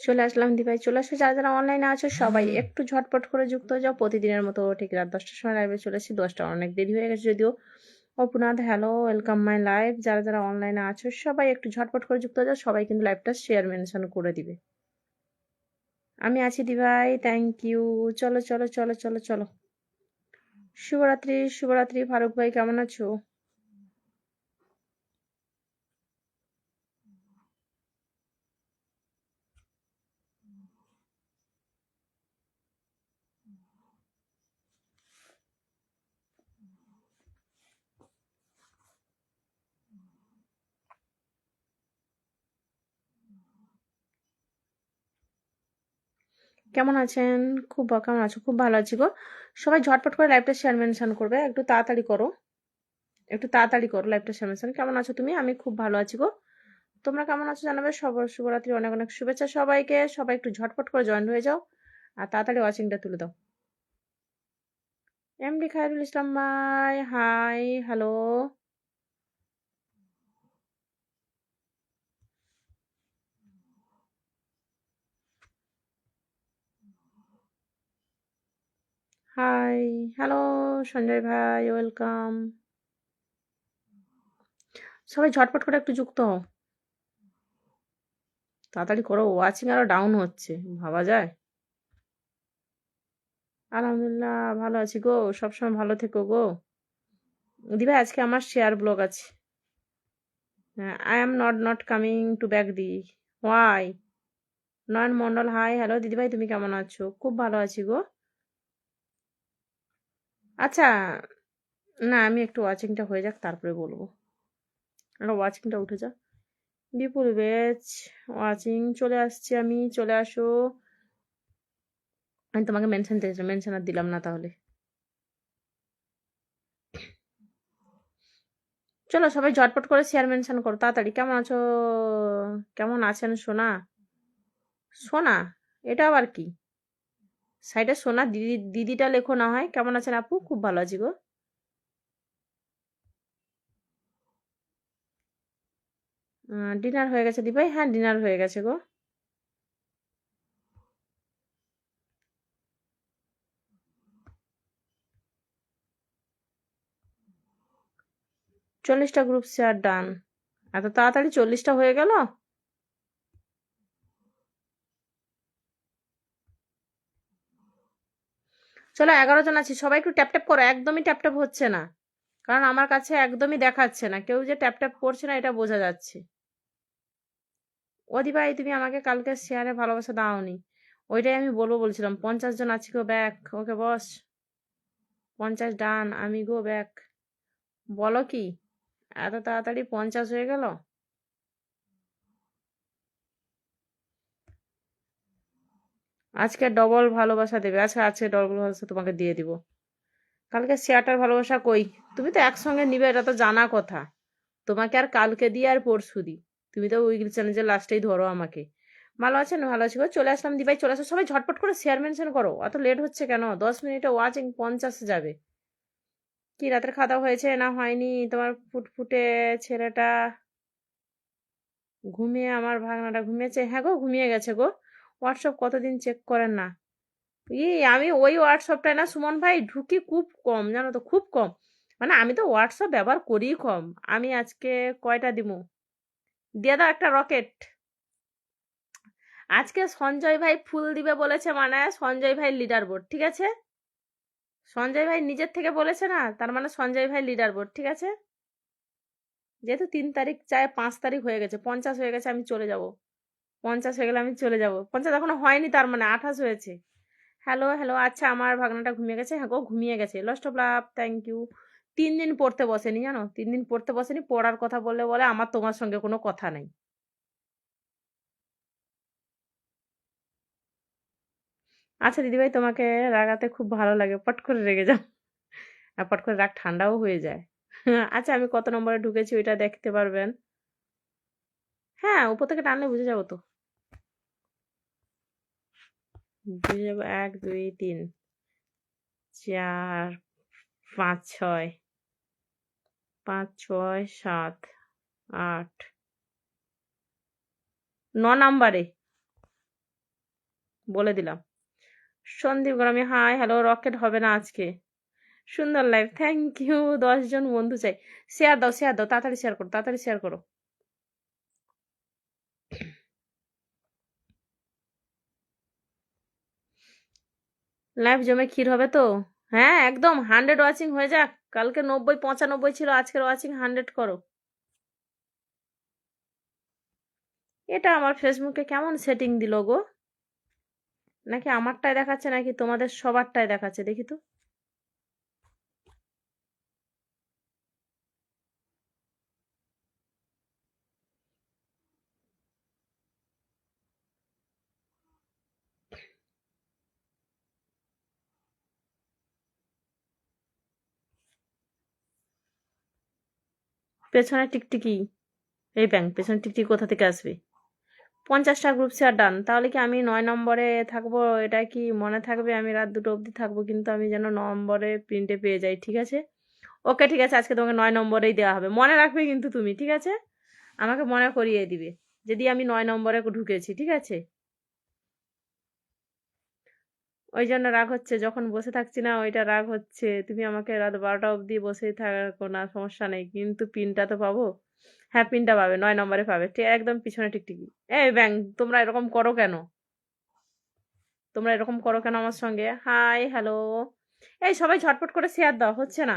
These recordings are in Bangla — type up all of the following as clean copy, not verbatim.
চলে আসলাম দিভাই, চলে আসো। যারা যারা অনলাইনে আছো সবাই একটু ঝটপট করে যুক্ত হয়ে যাও। প্রতিদিনের মতো ঠিক রাত 10টার সময় লাইভে চলে এসেছি। 10টা অনেক দেরি হয়ে গেছে যদিও। অপুনাথ হ্যালো, ওয়েলকাম মাই লাইভ। যারা যারা অনলাইনে আছো সবাই একটু ঝটপট করে যুক্ত হয়ে যাও। সবাই কিন্তু লাইভটা শেয়ার মেনশন করে দিবে। আমি আছি দিভাই, থ্যাংক ইউ। চলো চলো চলো চলো চলো। শুভরাত্রি শুভরাত্রি। ফারুক ভাই কেমন আছো? কেমন আছেন? কেমন আছো? খুব ভালো আছি গো। সবাই ঝটপট করে লাইভটা শেয়ার মেনশন করবে। একটু তাড়াতাড়ি করো, একটু তাড়াতাড়ি করো লাইভটা শেয়ার মেনশন। কেমন আছো তুমি? আমি খুব ভালো আছি গো। তোমরা কেমন আছো জানাবে। শুভরাত্রি, অনেক অনেক শুভেচ্ছা সবাইকে। সবাই একটু ঝটপট করে জয়েন হয়ে যাও আর তাড়াতাড়ি ওয়াচিংটা তুলে দাও। এমডি খায়রুল ইসলাম ভাই, hi, hello, hi, hello, Sanjay ভাই, ওয়েলকাম। সবাই ঝটপট করে একটু যুক্ত হও, তাড়াতাড়ি করো। ওয়াচিং আরো ডাউন হচ্ছে, ভাবা যায়? আলহামদুলিল্লাহ ভালো আছি গো, সবসময় ভালো থেকো গো। দিদি ভাই আজকে আমার শেয়ার ব্লগ আছে। I am not coming to back দি। Why? Nayan Mondal, hi, hello দিদিভাই, তুমি কেমন আছো? খুব ভালো আছি গো। আচ্ছা, না আমি একটু ওয়াচিংটা হয়ে যাক তারপরে বলবো। আর ওয়াচিংটা উঠে যাক। বিপুল বেচ, ওয়াচিং চলে আসছে, আমি চলে আসো। আমি তোমাকে মেনশন আর দিলাম না তাহলে। চলো সবাই ঝটপট করে শেয়ার মেনশন করো তাড়াতাড়ি। কেমন আছো? কেমন আছেন সোনা? সোনা? এটা আবার কি? সাইডে সোনা দিদিটা লেখো না হয়। কেমন আছেন আপু? খুব ভালো আছি গো। ডিনার হয়ে গেছে দিভাই? হ্যাঁ ডিনার হয়ে গেছে গো। 40টা গ্রুপ শেয়ার ডান। এত তাড়াতাড়ি 40টা হয়ে গেল? চলো 11 জন আছি, সবাই একটু ট্যাপ ট্যাপ করো। একদমই ট্যাপ ট্যাপ হচ্ছে না, কারণ আমার কাছে একদমই দেখাচ্ছে না কেউ যে ট্যাপ ট্যাপ করছে না, এটা বোঝা যাচ্ছে। ওদি ভাই তুমি আমাকে কালকে শেয়ারে ভালোবাসা দাওনি, ওইটাই আমি বলবো বলছিলাম। 50 জন আছি গো, ব্যাক। ওকে বস, 50 ডান, আমি গো ব্যাক। বলো কি, এত তাড়াতাড়ি 50 হয়ে গেল? আজকে ডবল ভালোবাসা দেবে। আচ্ছা আজকে ডবল ভালোবাসা তোমাকে দিয়ে দিব। কালকে শেয়ারটার ভালোবাসা কই? তুমি তো একসঙ্গে নিবে, এটা তো জানা কথা। তোমাকে আর কালকে দিয়ে আর পরশু দি, তুমি তো উইক চ্যালেঞ্জের লাস্টেই ধরো আমাকে। ভালো আছেন? ভালো আছি গো। চলে আসলাম দিভাই, চলে আসো। সবাই ঝটপট করে শেয়ার মেনশন করো, অত লেট হচ্ছে কেন? 10 মিনিটে ওয়াচিং 50 যাবে। কি রাতের খাওয়া দাওয়া হয়েছে না হয়নি? তোমার ফুটফুটে ছেলেটা ঘুমিয়ে, আমার ভাগনাটা ঘুমিয়েছে। হ্যাঁ গো ঘুমিয়ে গেছে গো। হোয়াটসঅ্যাপ কতদিন চেক করেন না? আমি ওই হোয়াটসঅ্যাপটায় না সুমন ভাই ঢুকি খুব কম, জানো তো, খুব কম। মানে আমি তো হোয়াটসঅ্যাপ ব্যবহার করি কম। আমি আজকে কয়টা দিমু, দিয়ে দাও একটা রকেট। আজকে সঞ্জয় ভাই ফুল দিবে বলেছে, মানে সঞ্জয় ভাই লিডার বোর্ড, ঠিক আছে? সঞ্জয় ভাই নিজের থেকে বলেছে না, তার মানে সঞ্জয় ভাই লিডার বোর্ড, ঠিক আছে? যেহেতু 3 তারিখ চায় 5 তারিখ হয়ে গেছে, 50 হয়ে গেছে, আমি চলে যাব। 50 হয়ে গেলে আমি চলে যাব। 50 এখনো হয়নি, তার মানে 28 হয়েছে। হ্যালো হ্যালো, আচ্ছা আমার ভাগনাটা ঘুমিয়ে গেছে। হ্যাঁ গো ঘুমিয়ে গেছে। Lost of love, thank you. 3 দিন পড়তে বসেনি জানো, 3 দিন পড়তে বসেনি। পড়ার কথা বললে বলে আমার তোমার সঙ্গে কোনো কথা নাই। আচ্ছা দিদিভাই, তোমাকে রাগাতে খুব ভালো লাগে, পট করে রেগে যাও। আর পট করে রাগ ঠান্ডাও হয়ে যায়। আচ্ছা আমি কত নম্বরে ঢুকেছি ওইটা দেখতে পারবেন। হ্যাঁ উপর থেকে টানলে বুঝে যাবো তো, বুঝে যাবো। 1 2 3 4 5 6, 5 6 7 8, 9 নাম্বারে। বলে দিলাম। সন্দীপ গ্রামে হাই হ্যালো, রকেট হবে না আজকে। সুন্দর লাইভ, থ্যাংক ইউ। 10 জন বন্ধু চাই। শেয়ার দাও, শেয়ার দাও, তাড়াতাড়ি শেয়ার করো, তাড়াতাড়ি শেয়ার করো। লাইভ জমে ক্ষীর হবে তো? হ্যাঁ একদম 100 ওয়াচিং হয়ে যাক। কালকে 90 95 ছিল, আজকের ওয়াচিং 100 করো। এটা আমার ফেসবুকে কেমন সেটিং দিল গো? নাকি আমারটাই দেখাচ্ছে নাকি তোমাদের সবারটাই দেখাচ্ছে, দেখি তো। পেছনে টিকটিকি, এই ব্যাংক পেছনে টিকটিকি কোথা থেকে আসবে? 50টা গ্রুপ শেয়ার ডান। তাহলে কি আমি 9 নম্বরে থাকবো? এটা কি মনে থাকবে আমি রাত 2টো অবধি থাকবো, কিন্তু আমি যেন নম্বরে প্রিন্টে পেয়ে যাই, ঠিক আছে? ওকে ঠিক আছে, আজকে তোমাকে 9 নম্বরেই দেওয়া হবে। মনে রাখবে কিন্তু তুমি, ঠিক আছে? আমাকে মনে করিয়ে দিবে যদি আমি 9 নম্বরে ঢুকেছি, ঠিক আছে? ওই জন্য রাগ হচ্ছে, যখন বসে থাকছি না ওইটা রাগ হচ্ছে। তুমি আমাকে রাত 12টা অবধি বসেই থাকো না, সমস্যা নেই, কিন্তু পিনটা তো পাবো। হ্যাঁ পিনটা পাবে, 9 নম্বরে পাবে, ঠিক একদম পিছনে টিকটিকি। এই ব্যাং, তোমরা এরকম করো কেন? তোমরা এরকম করো কেন আমার সঙ্গে? হাই হ্যালো, এই সবাই ঝটপট করে শেয়ার দাও, হচ্ছে না।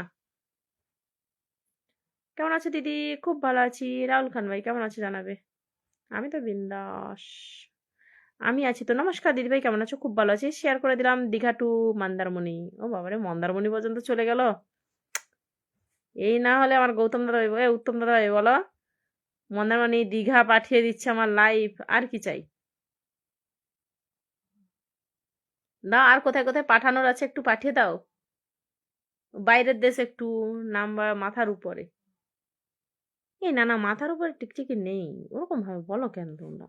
কেমন আছো দিদি? খুব ভালো আছি। রাহুল খান ভাই কেমন আছে জানাবে। আমি তো বিন্দাস, আমি আছি তো। নমস্কার দিদিভাই, কেমন আছো? খুব ভালো আছি। শেয়ার করে দিলাম দীঘা টু মন্দারমণি। ও বাবারে, মন্দারমণি পর্যন্ত চলে গেল। এই না হলে আমার গৌতম দাদা ভাই, উত্তম দাদা ভাই বলো, মন্দারমণি দীঘা পাঠিয়ে দিচ্ছে আমার লাইফ, আর কি চাই? দাও, আর কোথায় কোথায় পাঠানোর আছে একটু পাঠিয়ে দাও। বাইরের দেশ একটু, নাম্বার মাথার উপরে। এই না না, মাথার উপরে টিকটিকি নেই, ওরকম ভাবে বলো কেন তোমরা?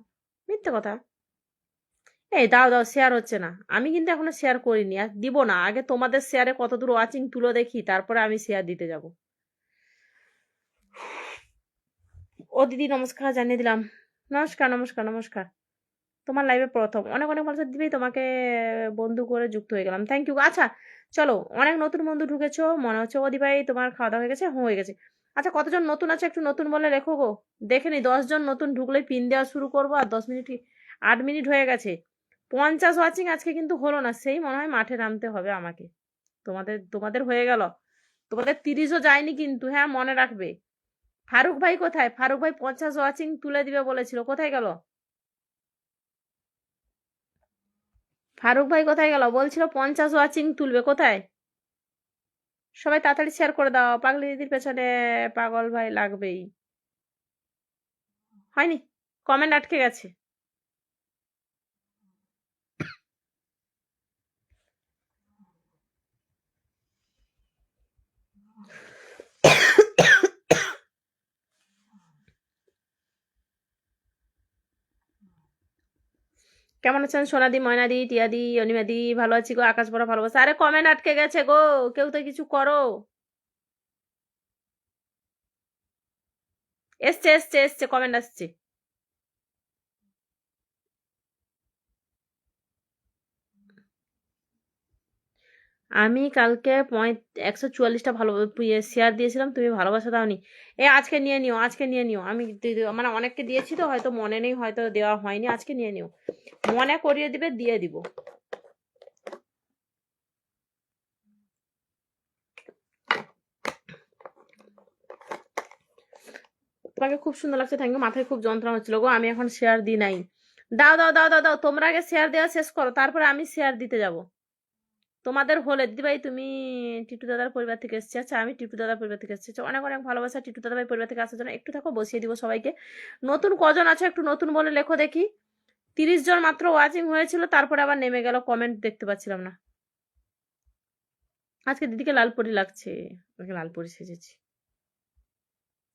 মিথ্যে কথা। এই দাও দাও, শেয়ার হচ্ছে না। আমি কিন্তু এখনো শেয়ার করিনি, আর দিব না। আগে তোমাদের শেয়ারে কতদূর ওয়াচিং তুলো দেখি, তারপরে আমি শেয়ার দিতে যাব। ও দিদি নমস্কার জানিয়ে দিলাম। নমস্কার নমস্কার নমস্কার। তোমার লাইভে প্রথম, অনেক অনেক মানুষের দিবেই তোমাকে বন্ধু করে যুক্ত হয়ে গেলাম, থ্যাংক ইউ। আচ্ছা চলো, অনেক নতুন বন্ধু ঢুকেছো মনে হচ্ছে। ও দিভাই তোমার খাওয়া দাওয়া হয়ে গেছে? হয়ে গেছে। আচ্ছা কতজন নতুন আছে একটু নতুন বলে রেখো গো। দেখে নি, 10 জন নতুন ঢুকলেই পিন দেওয়া শুরু করবো। আর 10 মিনিট, 8 মিনিট হয়ে গেছে। 50 ওয়াচিং আজকে কিন্তু হলো না, সেই মনে হয় মাঠে নামতে হবে আমাকে। তোমাদের তোমাদের হয়ে গেল, তোমাদের 30ও যায়নি কিন্তু, হ্যাঁ মনে রাখবে। ফারুক ভাই কোথায়? ফারুক ভাই 50 ওয়াচিং তুলে দিবে বলেছিল, কোথায় গেল? ফারুক ভাই কোথায় গেল? বলছিল 50 ওয়াচিং তুলবে, কোথায়? সবাই তাড়াতাড়ি শেয়ার করে দাও, পাগলি দিদির পেছনে পাগল ভাই লাগবেই। হয়নি, কমেন্ট আটকে গেছে। কেমন আছেন সোনাদি, ময়নাদি, টিয়াদি, অনিমাদি? ভালো আছি গো, আকাশ বড় ভালোবাসা। আরে কমেন্ট আটকে গেছে গো, কেউ তো কিছু করো। এসছে এসছে এসছে, কমেন্ট আসছে। আমি কালকে 144টা ভালো শেয়ার দিয়েছিলাম, তুমি ভালোবাসা দাওনি। আজকে নিয়ে নিও, আজকে নিয়ে নিও। আমি মানে অনেককে দিয়েছি তো, হয়তো মনে নেই, হয়তো দেওয়া হয়নি। আজকে নিয়ে নিও, মনে করিয়ে দিবে, দিয়ে দিব। তোমাকে খুব সুন্দর লাগছে, থ্যাংক ইউ। মাথায় খুব যন্ত্রণা হচ্ছিল গো, আমি এখন শেয়ার দিই নাই। দাও দাও দাও দাও দাও, তোমরা আগে শেয়ার দেওয়া শেষ করো, তারপরে আমি শেয়ার দিতে যাব। তোমাদের হলে দিদিভাই, তুমি টিটু দাদার পরিবার থেকে এসেছি। আচ্ছা আমি টিটু দাদার পরিবার থেকে এসেছি, অনেক অনেক ভালোবাসা টিটু দাদাভাই পরিবার থেকে আসার জন্য। একটু থাকো, বসিয়ে দিব সবাইকে। নতুন কজন আছো একটু নতুন বলে লেখো দেখি। 30 জন মাত্র ওয়াচিং হয়েছিল, তারপরে আবার নেমে গেল, কমেন্ট দেখতে পাচ্ছিলাম না। আজকে দিদিকে লালপরি লাগছে, লালপরি সেজেছি,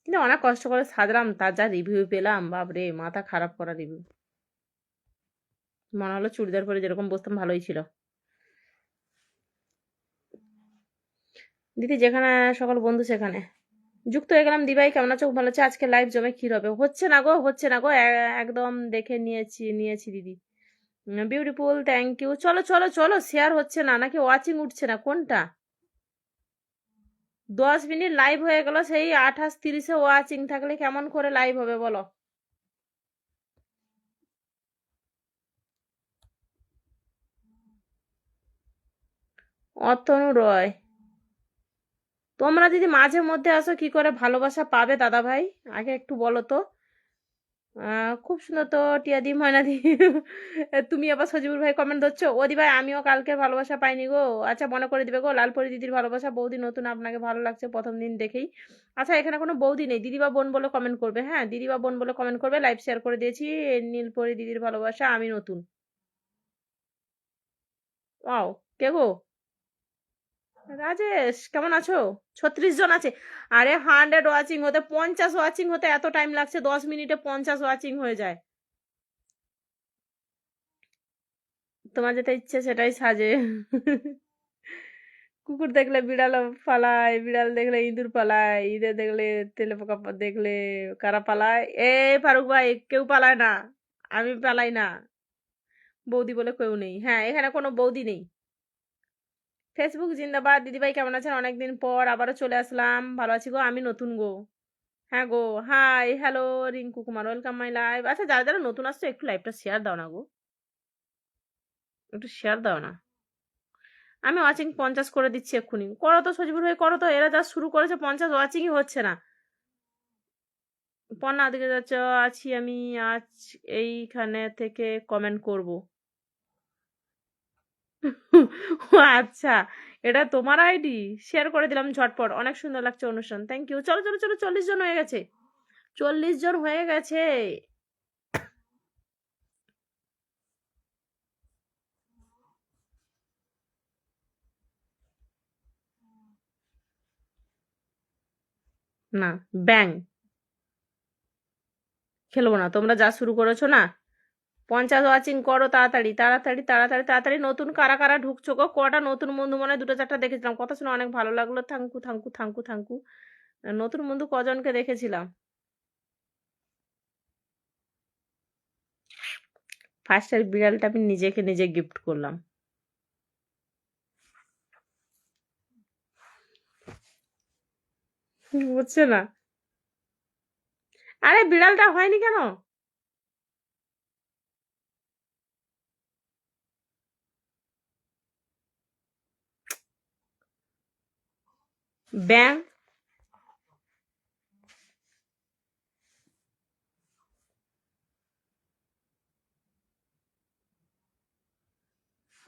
কিন্তু অনেক কষ্ট করে সাজলাম, তার যা রিভিউ পেলাম, বাপরে মাথা খারাপ করা রিভিউ। মনে হলো চুড়িদার পরে যেরকম বসতাম ভালোই ছিল। দিদি যেখানে সকল বন্ধু সেখানে যুক্ত হয়ে গেলাম। দিভাই কেমন আছো? ভালো আছে। আজকে লাইভ জমে ক্ষীর হবে। হচ্ছে না গো, হচ্ছে না গো, একদম দেখে নিয়েছি নিয়েছি দিদি, বিউটিফুল, থ্যাংক ইউ। চলো চলো চলো, শেয়ার হচ্ছে না নাকি ওয়াচিং উঠছে না, কোনটা? 10 মিনিট লাইভ হয়ে গেল, সেই 28-30-এ ওয়াচিং থাকলে কেমন করে লাইভ হবে বলো? অতনু রয়, তোমরা যদি মাঝে মধ্যে আসো কি করে ভালোবাসা পাবে দাদা ভাই? আগে একটু বলো তো। খুব সুন্দর তো টিয়াদি ময়নাদি। তুমি আবার সজিবুর ভাই কমেন্ট দিচ্ছ। ওদি ভাই আমিও কালকে ভালোবাসা পাইনি গো। আচ্ছা মনে করে দিবে গো, লালপরি দিদির ভালোবাসা। বৌদি নতুন, আপনাকে ভালো লাগছে প্রথম দিন দেখেই। আচ্ছা এখানে কোনো বৌদি নেই, দিদি বা বোন বলে কমেন্ট করবে। হ্যাঁ দিদি বা বোন বলে কমেন্ট করবে, লাইভ শেয়ার করে দিয়েছি। নীলপরি দিদির ভালোবাসা, আমি নতুন। ওয়াও, কে গো? রাজেশ, কেমন আছো? 36 জন আছে। আরে 100 ওয়াচিং হতে, 50 ওয়াচিং হতে এত টাইম লাগছে? 10 মিনিটে 50 ওয়াচিং হয়ে যায়। তোমার যেটা ইচ্ছে সেটাই সাজে। কুকুর দেখলে বিড়াল পালায়, বিড়াল দেখলে ইঁদুর পালায়, ইঁদুর দেখলে তেলেপোকা দেখলে কারা পালায়? এ ফারুক ভাই, কেউ পালায় না, আমি পালাই না। বৌদি বলে কেউ নেই। হ্যাঁ এখানে কোনো বৌদি নেই। ফেসবুক জিন্দাবাদ। দিদিভাই কেমন আছেন? অনেকদিন পর আবারও চলে আসলাম। ভালো আছি গো, আমি নতুন গো। হ্যাঁ গো, hi hello Rinku Kumar, welcome my live. আচ্ছা যারা যারা নতুন আসছো একটু লাইভটা শেয়ার দাও না গো, একটু শেয়ার দাও না। আমি ওয়াচিং 50 করে দিচ্ছি এক্ষুনি। করো তো সজিবুর ভাই, করো তো। এরা যা শুরু করেছে 50 ওয়াচিংই হচ্ছে না। পন্না দিকে যাচ্ছ, আছি আমি। আজ এইখানে থেকে কমেন্ট করব। আচ্ছা, এটা তোমার আইডি? শেয়ার করে দিলাম ঝটপট। অনেক সুন্দর লাগছে অনুষ্ঠান, থ্যাংক ইউ। চলো চলো চলো, 40 জন হয়ে গেছে, 40 জন হয়ে গেছে। না, ব্যাং খেলবো না, তোমরা যা শুরু করেছো না। 50 ওয়াচিং করো তাড়াতাড়ি তাড়াতাড়ি তাড়াতাড়ি তাড়াতাড়ি। নতুন কারা কারা ঢুকছো গো? কটা নতুন বন্ধু, মনে হয় 2-4টা দেখেছিলাম, কথা শুনে অনেক ভালো লাগলো। থ্যাঙ্কু থ্যাঙ্কু থ্যাঙ্কু থ্যাঙ্কু। নতুন বন্ধু কজনকে দেখেছিলাম। ফার্স্টের বিড়ালটা আমি নিজেকে নিজে গিফট করলাম। বুঝছে না? আরে বিড়ালটা হয়নি কেন? ব্যাং।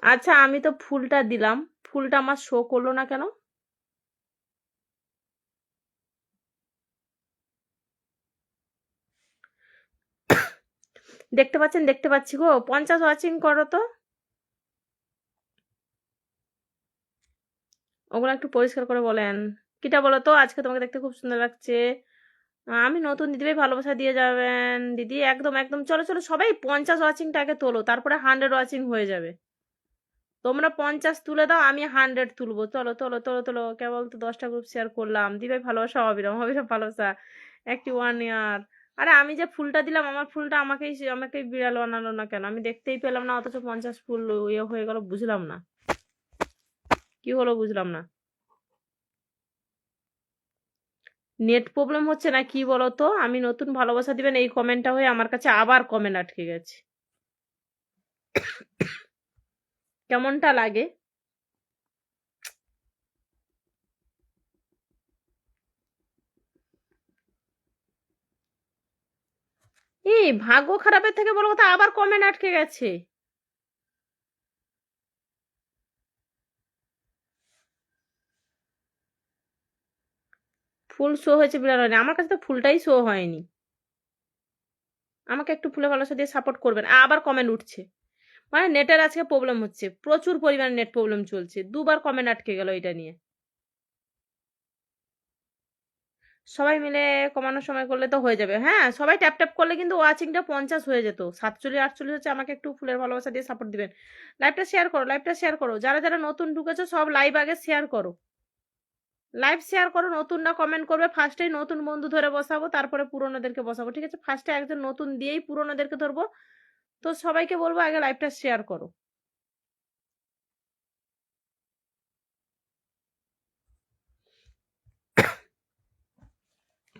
আচ্ছা আমি তো ফুলটা দিলাম, ফুলটা আমার শো করলো না কেন? দেখতে পাচ্ছেন? দেখতে পাচ্ছি গো। 50 ওয়াচিং করো তো। ওগুলো একটু পরিষ্কার করে বলেন। কিটা বলো তো, আজকে তোমাকে দেখতে খুব সুন্দর লাগছে। আমি নতুন, দিদিভাই ভালোবাসা দিয়ে যাবেন। দিদি একদম একদম, চলো চলো সবাই 50 ওয়াচিংটা আগে তোলো, তারপরে 100 ওয়াচিং হয়ে যাবে। তোমরা 50 তুলে দাও, আমি 100 তুলবো। চলো তোলো তোলো তোলো। কেবল তো 10টা গ্রুপ শেয়ার করলাম। দিদিভাই ভালোবাসা, অবিরাম অবিরাম ভালোবাসা, একটি 1 ইয়ার। আরে আমি যে ফুলটা দিলাম, আমার ফুলটা আমাকেই আমাকেই বিড়াল বানালো না কেন? আমি দেখতেই পেলাম না, অথচ 50 ফুল ইয়ে হয়ে গেল, বুঝলাম না কি হলো, বুঝলাম না। নেট প্রবলেম হচ্ছে না কি বলো তো? আমি নতুন, ভালোবাসা দিবেন এই কমেন্টটা হয়ে আমার কাছে আবার কমেন্ট আটকে গেছে। কেমনটা লাগে? এই ভাগ্য খারাপের থেকে বড় কথা, আবার কমেন্ট আটকে গেছে। ফুল শো হয়েছে, বিড়াল হয়নি। আমার কাছে তো ফুলটাই শো হয়নি। আমাকে একটু ফুলে ভালোবাসা দিয়ে সাপোর্ট করবেন। আবার কমেন্ট উঠছে, মানে নেটের আজকে প্রবলেম হচ্ছে, প্রচুর পরিমাণে নেট প্রবলেম চলছে। দুবার কমেন্ট আটকে গেল এটা নিয়ে। সবাই মিলে কমানোর সময় করলে তো হয়ে যাবে। হ্যাঁ সবাই ট্যাপ ট্যাপ করলে কিন্তু ওয়াচিংটা 50 হয়ে যেত। 47-48 হচ্ছে। আমাকে একটু ফুলের ভালোবাসা দিয়ে সাপোর্ট দিবেন। লাইভটা শেয়ার করো, লাইভটা শেয়ার করো। যারা যারা নতুন ঢুকেছো সব লাইভ আগে শেয়ার করো, লাইভ শেয়ার করো। নতুনরা কমেন্ট করবে, ফার্স্টেই নতুন বন্ধু ধরে বসাবো, তারপরে পুরোনোদেরকে বসাবো। ঠিক আছে, ফার্স্টে একজন নতুন দিয়েই পুরোনোদেরকে ধরবো, তো সবাইকে বলবো আগে লাইভটা শেয়ার করো।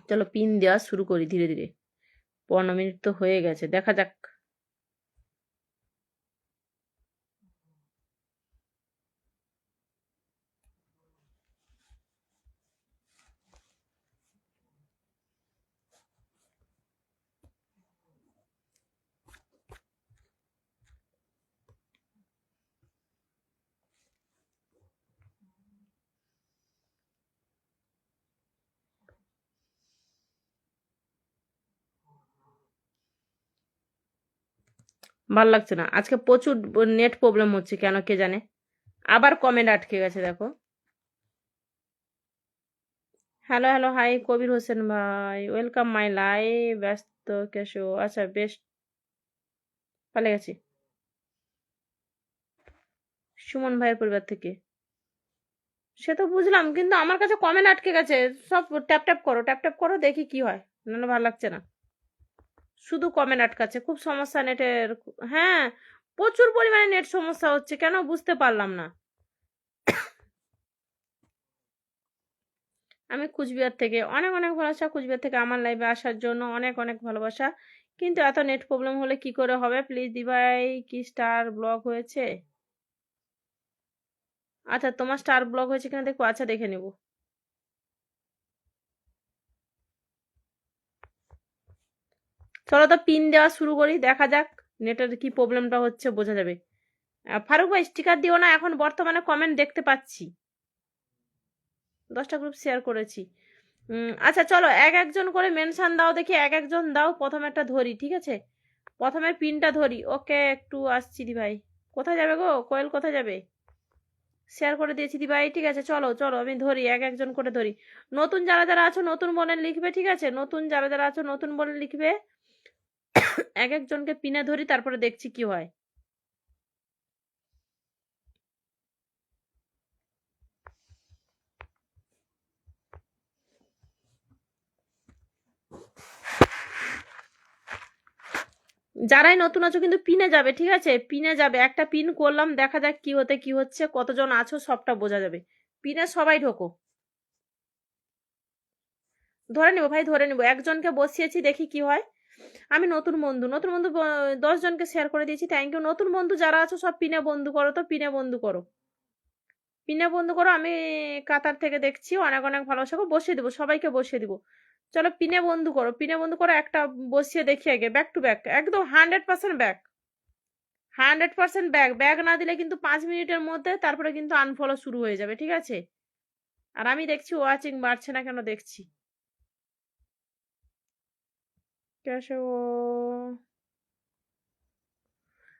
চলো পিন দেওয়া শুরু করি ধীরে ধীরে। 15 মিনিট তো হয়ে গেছে, দেখা যাক। ভাল লাগছে না, আজকে প্রচুর নেট প্রবলেম হচ্ছে কেন কে জানে। আবার কমেন্ট আটকে গেছে দেখো। Hello hello, high Kabir Hossain ভাই, ওয়েলকাম মাই লাইভ। ব্যস্ত কেশো? আচ্ছা বেশ, পালে গেছি। সুমন ভাইয়ের পরিবার থেকে, সে তো বুঝলাম, কিন্তু আমার কাছে কমেন্ট আটকে গেছে। সব ট্যাপ ট্যাপ করো, ট্যাপ ট্যাপ করো, দেখি কি হয়। না ভালো লাগছে না, শুধু কমেন্ট আটকাচ্ছে, খুব সমস্যা নেটের। হ্যাঁ, প্রচুর পরিমাণে নেট সমস্যা হচ্ছে, কেন বুঝতে পারলাম না। আমি কুচবিহার থেকে, অনেক অনেক ভালোবাসা কুচবিহার থেকে আমার লাইভে আসার জন্য, অনেক অনেক ভালোবাসা। কিন্তু এত নেট প্রবলেম হলে কি করে হবে? প্লিজ দিভাই, কি স্টার ব্লক হয়েছে? আচ্ছা, তোমার স্টার ব্লক হয়েছে কিনা দেখো। আচ্ছা, দেখে নেব। চলো তো পিন দেওয়া শুরু করি, দেখা যাক নেটের কি প্রবলেমটা হচ্ছে, বোঝা যাবে। ফারুক ভাই স্টিকার দিও না, এখন বর্তমানে কমেন্ট দেখতে পাচ্ছি। 10টা গ্রুপ শেয়ার করেছি। আচ্ছা চলো, এক একজন করে মেনশন দাও দেখি, এক একজন দাও। প্রথমে একটা ধরি, ঠিক আছে? প্রথমে পিনটা ধরি। ওকে, একটু আসছি দি ভাই। কোথায় যাবে গো কোয়েল, কোথায় যাবে? শেয়ার করে দিয়েছি দি ভাই, ঠিক আছে। চলো চলো আমি ধরি, এক একজন করে ধরি। নতুন যারা যারা আছো নতুন বলে লিখবে, ঠিক আছে? নতুন যারা যারা আছো নতুন বলে লিখবে। এক একজনকে পিনে ধরি, তারপরে দেখছি কি হয়। যারাই নতুন আছো কিন্তু পিনে যাবে, ঠিক আছে? পিনে যাবে, একটা পিন করলাম, দেখা যাক কি হতে কি হচ্ছে, কতজন আছো সবটা বোঝা যাবে। পিনে সবাই ঢোকো। ধরে নিবো ভাই, ধরে নিবো। একজনকে বসিয়েছি, দেখি কি হয়। আমি নতুন বন্ধু, নতুন বন্ধু 10 জনকে শেয়ার করে দিয়েছি, থ্যাংক ইউ। নতুন বন্ধু যারা আছো সব পিনে বন্ধু করো, তো পিনে বন্ধু করো, পিনে বন্ধু করো। আমি কাতার থেকে দেখছি, অনেক অনেক ভালোবাসা, বসিয়ে দিবো, সবাইকে বসিয়ে দিবো। চলো পিনে বন্ধু করো, পিনে বন্ধু করো। একটা বসিয়ে দেখি আগে, ব্যাক টু ব্যাক, একদম 100% ব্যাক, 100% ব্যাক। ব্যাক না দিলে কিন্তু 5 মিনিটের মধ্যে তারপরে কিন্তু আনফলো শুরু হয়ে যাবে, ঠিক আছে? আর আমি দেখছি ওয়াচিং বাড়ছে না কেন, দেখছি। ক্যাশে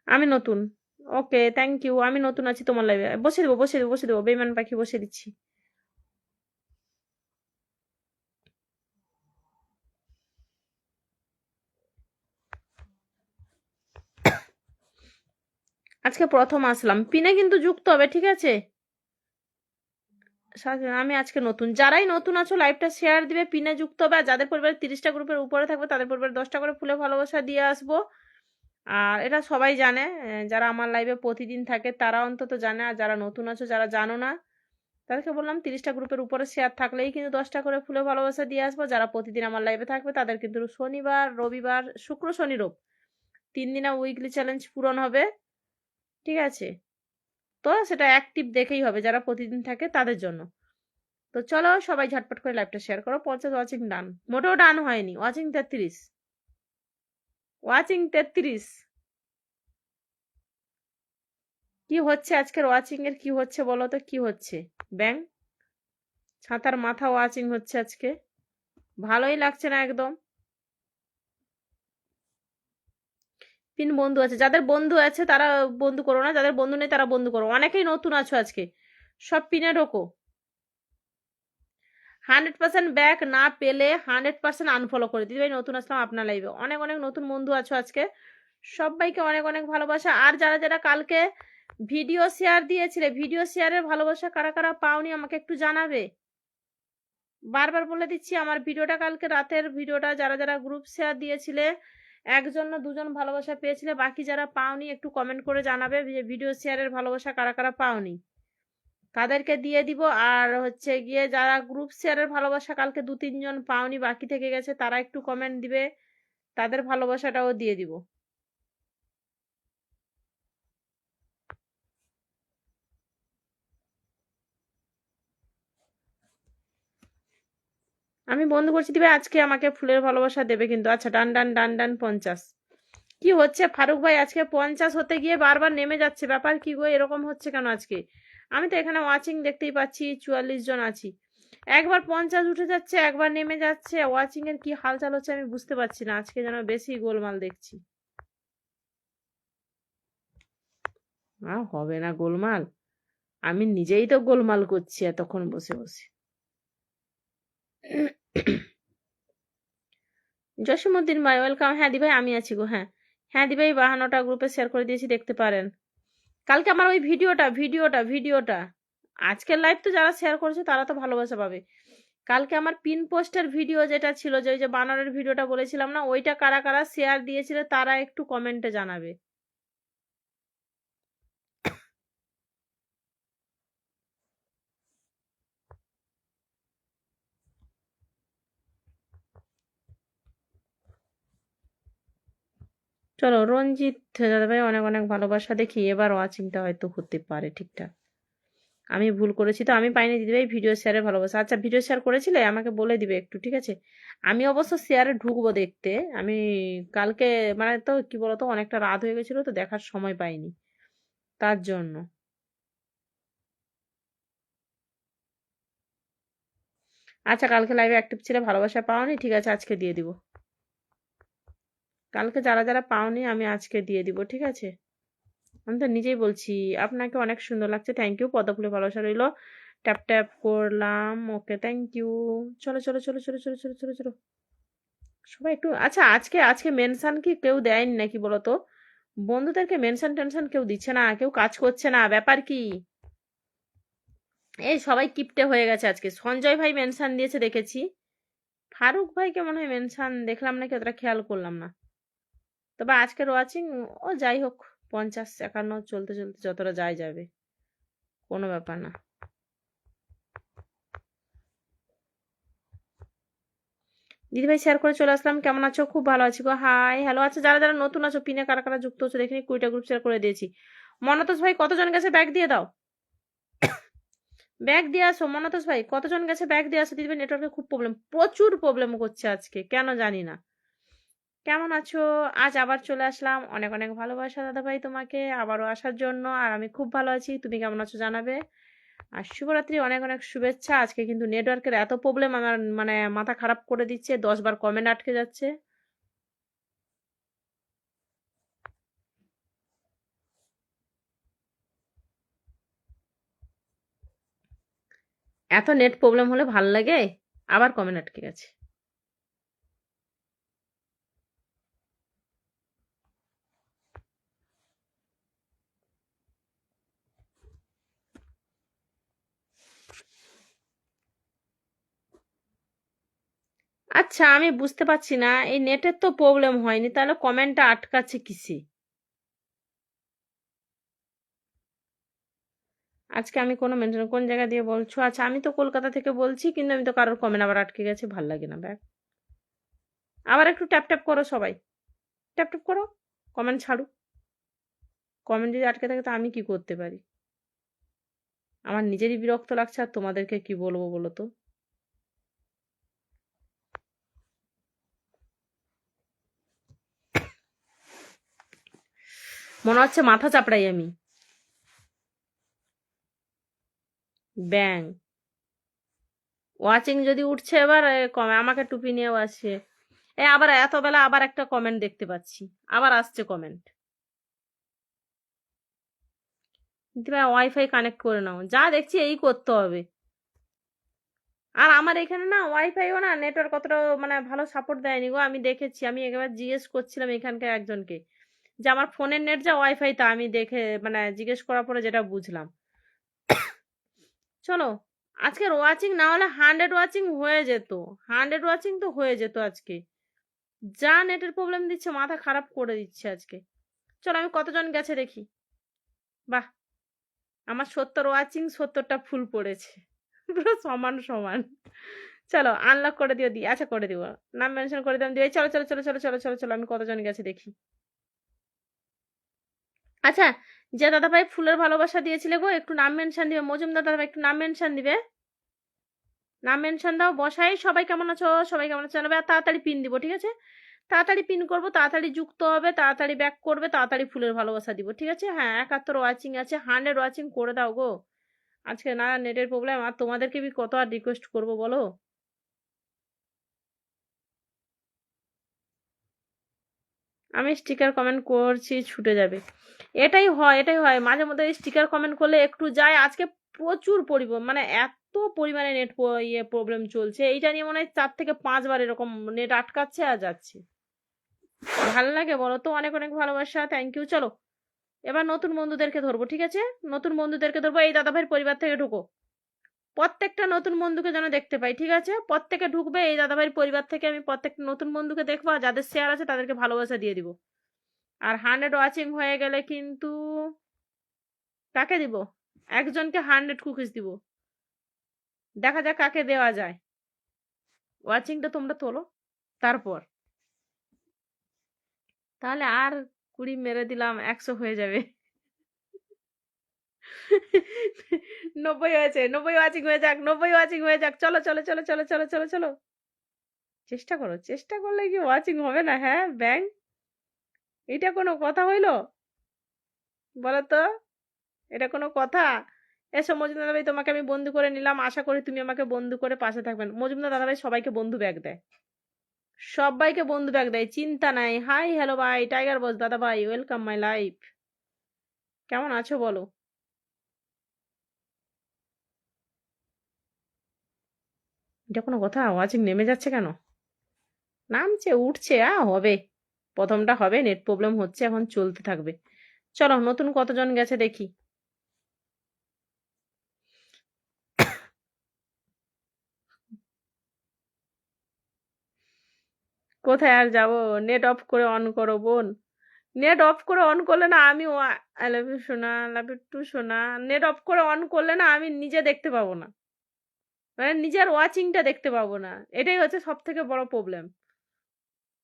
আমি নতুন। ওকে, থ্যাংক ইউ। আমি নতুন আছি তোমার লাইভে, বসে দেবো বসে দেবো বসে দেবো, বেইমান পাখি বসে দিচ্ছি। আজকে প্রথম আসলাম, পিনে কিন্তু যুক্ত হবে, ঠিক আছে? আমি আজকে নতুন। যারাই নতুন আছো লাইভটা শেয়ার দিবে, পিনে যুক্ত হবে। আর যাদের পরিবারে 30টা গ্রুপের উপরে থাকবে তাদের পরিবারে 10টা করে ফুলে ভালোবাসা দিয়ে আসবো। আর এটা সবাই জানে, যারা আমার লাইভে প্রতিদিন থাকে তারা অন্তত জানে। আর যারা নতুন আছো, যারা জানো না, তাদেরকে বললাম 30টা গ্রুপের উপরে শেয়ার থাকলেই কিন্তু 10টা করে ফুলে ভালোবাসা দিয়ে আসবো। যারা প্রতিদিন আমার লাইভে থাকবে তাদের কিন্তু শনিবার, রবিবার, শুক্র, শনি, রোব 3 দিনে উইকলি চ্যালেঞ্জ পূরণ হবে, ঠিক আছে? তো সেটা অ্যাক্টিভ দেখেই হবে, যারা প্রতিদিন থাকে তাদের জন্য। তো চলো সবাই ঝটপট করে লাইভটা শেয়ার করো। 50 ওয়াচিং ডান, মোটেও ডান হয়নি, ওয়াচিং 33, ওয়াচিং 33। কি হচ্ছে আজকের ওয়াচিং এর, কি হচ্ছে বলো তো, কি হচ্ছে? ব্যাং ছাতার মাথা ওয়াচিং হচ্ছে আজকে, ভালোই লাগছে না একদম। পিন বন্ধু আছে, যাদের বন্ধু আছে তারা বন্ধু করো না, যাদের বন্ধু নেই তারা বন্ধু করো। অনেকেই নতুন আছো আজকে, সব পিনে ঢোকো। 100% ব্যাক না পেলে 100% আনফলো করে দিদি ভাই। নতুন আসলাম আপনার লাইভে, অনেক অনেক নতুন বন্ধু আছো আজকে, সবাইকে অনেক অনেক ভালোবাসা। আর যারা যারা কালকে ভিডিও শেয়ার দিয়েছিলে, ভিডিও শেয়ারের ভালোবাসা কারা কারা পাওনি আমাকে একটু জানাবে। বারবার বলে দিচ্ছি, আমার ভিডিওটা কালকে রাতের ভিডিওটা যারা যারা গ্রুপ শেয়ার দিয়েছিলে, একজন না দুজন ভালোবাসা পেয়েছিলে, বাকি যারা পাওনি একটু কমেন্ট করে জানাবে যে ভিডিও শেয়ারের ভালোবাসা কারা কারা পাওনি, তাদেরকে দিয়ে দিব। আর হচ্ছে গিয়ে যারা গ্রুপ শেয়ারের ভালোবাসা কালকে 2-3 জন পাওনি, বাকি থেকে গেছে, তারা একটু কমেন্ট দিবে, তাদের ভালোবাসাটাও দিয়ে দিব। আমি বন্ধ করছি, দিবে আজকে আমাকে ফুলের ভালোবাসা দেবে কিন্তু। আচ্ছা, ডান ডান ডান ডান 50। কি হচ্ছে ফারুক ভাই, আজকে 50 হতে গিয়ে বারবার নেমে যাচ্ছে, ব্যাপার কি গো, এরকম হচ্ছে কেন আজকে? আমি তো এখানে ওয়াচিং দেখতেই পাচ্ছি 44 জন আছি, একবার 50 উঠে যাচ্ছে, একবার নেমে যাচ্ছে। ওয়াচিং এর কি হালচাল হচ্ছে আমি বুঝতে পারছি না, আজকে যেন বেশি গোলমাল দেখছি। হবে না গোলমাল, আমি নিজেই তো গোলমাল করছি এতক্ষণ বসে বসে। জসিমউদ্দিন ভাই ওয়েলকাম। হ্যাঁ দি ভাই আমি আছি গো। হ্যাঁ হ্যাঁ দি ভাই, 52টা গ্রুপে শেয়ার করে দিয়েছি, দেখতে পারেন। কালকে আমার ওই ভিডিওটা আজকের লাইভ তো যারা শেয়ার করেছে তারা তো ভালোবাসা পাবে। কালকে আমার পিন পোস্টের ভিডিও যেটা ছিল, যে ওই যে বানরের ভিডিওটা বলেছিলাম না, ওইটা কারা কারা শেয়ার দিয়েছিল তারা একটু কমেন্টে জানাবে। চলো, রঞ্জিত দাদা ভাই অনেক অনেক ভালোবাসা, দেখি এবার ওয়াচিংটা হয়তো হতে পারে ঠিকঠাক। আমি ভুল করেছি তো, আমি পাইনি দিদি ভাই ভিডিও শেয়ারে ভালোবাসা। আচ্ছা, ভিডিও শেয়ার করেছিলে আমাকে বলে দিবে একটু, ঠিক আছে? আমি অবশ্য শেয়ারে ঢুকবো দেখতে। আমি কালকে মানে তো কি বলতো, অনেকটা রাত হয়ে গেছিল তো দেখার সময় পাইনি, তার জন্য। আচ্ছা, কালকে লাইভে অ্যাক্টিভ ছিলে, ভালোবাসা পাওনি, ঠিক আছে আজকে দিয়ে দিব। কালকে যারা যারা পাওনি আমি আজকে দিয়ে দিব, ঠিক আছে? আমি তো নিজেই বলছি আপনাকে অনেক সুন্দর লাগছে, থ্যাংক ইউ। পদ্মফুলে ভালোবাসা রইলো, ট্যাপ ট্যাপ করলাম, ওকে থ্যাংক ইউ। চলো চলো চলো চলো চলো চলো চলো চলো সবাই একটু। আচ্ছা, আজকে আজকে মেনশন কি কেউ দেয়নি নাকি বলতো? বন্ধুদেরকে মেনশন টেনশন কেউ দিচ্ছে না, কেউ কাজ করছে না, ব্যাপার কি? এই সবাই কিপটে হয়ে গেছে আজকে। সঞ্জয় ভাই মেনশন দিয়েছে দেখেছি, ফারুক ভাইকে মনে হয় মেনশন দেখলাম নাকি, অতটা খেয়াল করলাম না। তবে আজকের ওয়াচিং ও যাই হোক, 50-51 চলতে চলতে যতটা যায় যাবে, কোনো ব্যাপার না। দিদিভাই শেয়ার করে চলে আসলাম, কেমন আছো? খুব ভালো আছি গো, হাই হ্যালো। আচ্ছা, যারা যারা নতুন আছো, পিনে কারা কারা যুক্ত হচ্ছে দেখিনি, 20টা গ্রুপ শেয়ার করে দিয়েছি। মনতোষ ভাই কতজন গেছে ব্যাগ দিয়ে দাও, ব্যাগ দিয়ে আসো। মনতোষ ভাই কতজন গেছে ব্যাগ দিয়ে আসো। দিদিভাই নেটওয়ার্কে খুব প্রবলেম, প্রচুর প্রবলেম করছে আজকে, কেন জানি না। কেমন আছো? আজ আবার চলে আসলাম, অনেক অনেক ভালোবাসা দাদা ভাই তোমাকে আবারও আসার জন্য। আর আমি খুব ভালো আছি, তুমি কেমন আছো জানাবে। আর শুভরাত্রি, অনেক অনেক শুভেচ্ছা। আজকে কিন্তু নেটওয়ার্কের এত প্রবলেম, আমার মানে মাথা খারাপ করে দিচ্ছে, 10বার কমেন্ট আটকে যাচ্ছে। এত নেট প্রবলেম হলে ভাল লাগে? আবার কমেন্ট আটকে গেছে। আচ্ছা, আমি বুঝতে পারছি না, এই নেটের তো প্রবলেম হয়নি, তাহলে কমেন্টটা আটকাচ্ছে কিসে? আজকে আমি কোনো মেনশন কোন জায়গা দিয়ে বলছো? আচ্ছা, আমি তো কলকাতা থেকে বলছি, কিন্তু আমি তো কারোর কমেন্ট আবার আটকে গেছে, ভাল লাগে না ব্যাগ। আবার একটু ট্যাপ ট্যাপ করো সবাই, ট্যাপ ট্যাপ করো, কমেন্ট ছাড়ো। কমেন্ট যদি আটকে থাকে তা আমি কি করতে পারি? আমার নিজেরই বিরক্ত লাগছে, আর তোমাদেরকে কি বলবো বলো তো? মনে হচ্ছে মাথা চাপড়াই আমি। ব্যাং ওয়াচিং যদি উঠছে এবার, কমে আমাকে টুপি নিয়েও আসছে। আবার এত বেলা আবার একটা কমেন্ট দেখতে পাচ্ছি, আবার আসছে কমেন্ট। ওয়াইফাই কানেক্ট করে নাও, যা দেখছি এই করতে হবে। আর আমার এখানে না ওয়াইফাইও না নেটওয়ার্ক অতটা মানে ভালো সাপোর্ট দেয়নি গো, আমি দেখেছি। আমি একবার জিজ্ঞেস করছিলাম এখানকার একজনকে যে আমার ফোনের নেট যা ওয়াইফাই তা, আমি দেখে মানে জিজ্ঞেস করার পরে যেটা বুঝলাম। চলো, আজকের ওয়াচিং না হলে 100 ওয়াচিং হয়ে যেত, 100 ওয়াচিং তো হয়ে যেত আজকে। যা নেটের প্রবলেম দিচ্ছে, মাথা খারাপ করে দিচ্ছে আজকে। চলো আমি কতজন গেছে দেখি। বাহ, আমার 70 ওয়াচিং, 70টা ফুল পড়েছে, পুরো সমান সমান। চলো আনলক করে দিও দি, আচ্ছা করে দিব, নাম মেনশন করে দিলাম দিয়ে। চলো চলো চলো চলো চলো চলো চলো, আমি কতজন গেছে দেখি। আচ্ছা, যে দাদাভাই ফুলের ভালোবাসা দিয়েছিলে গো, একটু নাম মেনশন দিবে। মজুমদার দাদাভাই একটু নাম মেনশন দিবে, নাম মেনশন দাও। বসাই সবাই কেমন আছো, সবাই কেমন আছো জানাবে। আর তাড়াতাড়ি পিন দিব, ঠিক আছে? তাড়াতাড়ি পিন করবো, তাড়াতাড়ি যুক্ত হবে, তাড়াতাড়ি ব্যাক করবে, তাড়াতাড়ি ফুলের ভালোবাসা দিব, ঠিক আছে? হ্যাঁ, 71 ওয়াচিং আছে, 100 ওয়াচিং করে দাও গো। আজকে না নেটের প্রবলেম, আর তোমাদেরকে কত আর রিকোয়েস্ট করবো বলো। আমি স্টিকার কমেন্ট করছি, ছুটে যাবে। এটাই হয়, এটাই হয়, মাঝে মধ্যে স্টিকার কমেন্ট করলে একটু যায়। আজকে প্রচুর মানে এত পরিমাণে নেট প্রবলেম চলছে, এইটা নিয়ে মনে হয় 4 থেকে 5 বার এরকম নেট আটকাচ্ছে আর যাচ্ছে। ভালো লাগে বলো তো, অনেক অনেক ভালোবাসা, থ্যাংক ইউ। চলো এবার নতুন বন্ধুদেরকে ধরবো, ঠিক আছে? নতুন বন্ধুদেরকে ধরবো। এই দাদাভাইয়ের পরিবার থেকে ঢুকো, প্রত্যেকটা নতুন বন্ধুকে যেন দেখতে পাই, ঠিক আছে? প্রত্যেকে ঢুকবে এই দাদাভাইয়ের পরিবার থেকে, আমি প্রত্যেকটা নতুন বন্ধুকে দেখবো, আর যাদের শেয়ার আছে তাদেরকে ভালোবাসা দিয়ে দিব। আর 100 ওয়াচিং হয়ে গেলে কিন্তু কাকে দিব? একজনকে 100 কুকিজ দিব, দেখা যাক কাকে দেওয়া যায়। ওয়াচিংটা তোমরা তোলো, তারপর তাহলে আর 20 মেরে দিলাম, 100 হয়ে যাবে। 90 হয়েছে, 90 ওয়াচিং হয়ে যাক, 90 ওয়াচিং হয়ে যাক। চলো চলো চলো চলো চলো চলো চলো, চেষ্টা করো, চেষ্টা করলে কি ওয়াচিং হবে না? হ্যাঁ ব্যাং, এটা কোনো কথা হইলো বলো তো? এটা কোনো কথা? এসো মজুমদার দাদাভাই, তোমাকে আমি বন্ধু করে নিলাম, আশা করি তুমি আমাকে বন্ধু করে পাশে থাকবেন। মজুমদার দাদাভাই সবাইকে বন্ধু ব্যাগ দেয়, সবাইকে বন্ধু ব্যাগ দেয়, চিন্তা নাই। হাই হ্যালো ভাই, টাইগার বস দাদা ভাই, ওয়েলকাম মাই লাইফ। কেমন আছো বলো? এটা কোনো কথা? ওয়াচিং নেমে যাচ্ছে কেন? নামছে উঠছে, হবে, প্রথমটা হবে, নেট প্রবলেম হচ্ছে, এখন চলতে থাকবে। চলো নতুন কতজন গেছে দেখি। কোথায় আর যাবো? নেট অফ করে অন করো বোন, নেট অফ করে অন করলে না আমি, আই লাভ ইউ সোনা, লাভ ইউ টু সোনা। নেট অফ করে অন করলে না আমি নিজে দেখতে পাবো না, মানে নিজের ওয়াচিংটা দেখতে পাবো না, এটাই হচ্ছে সব থেকে বড় প্রবলেম।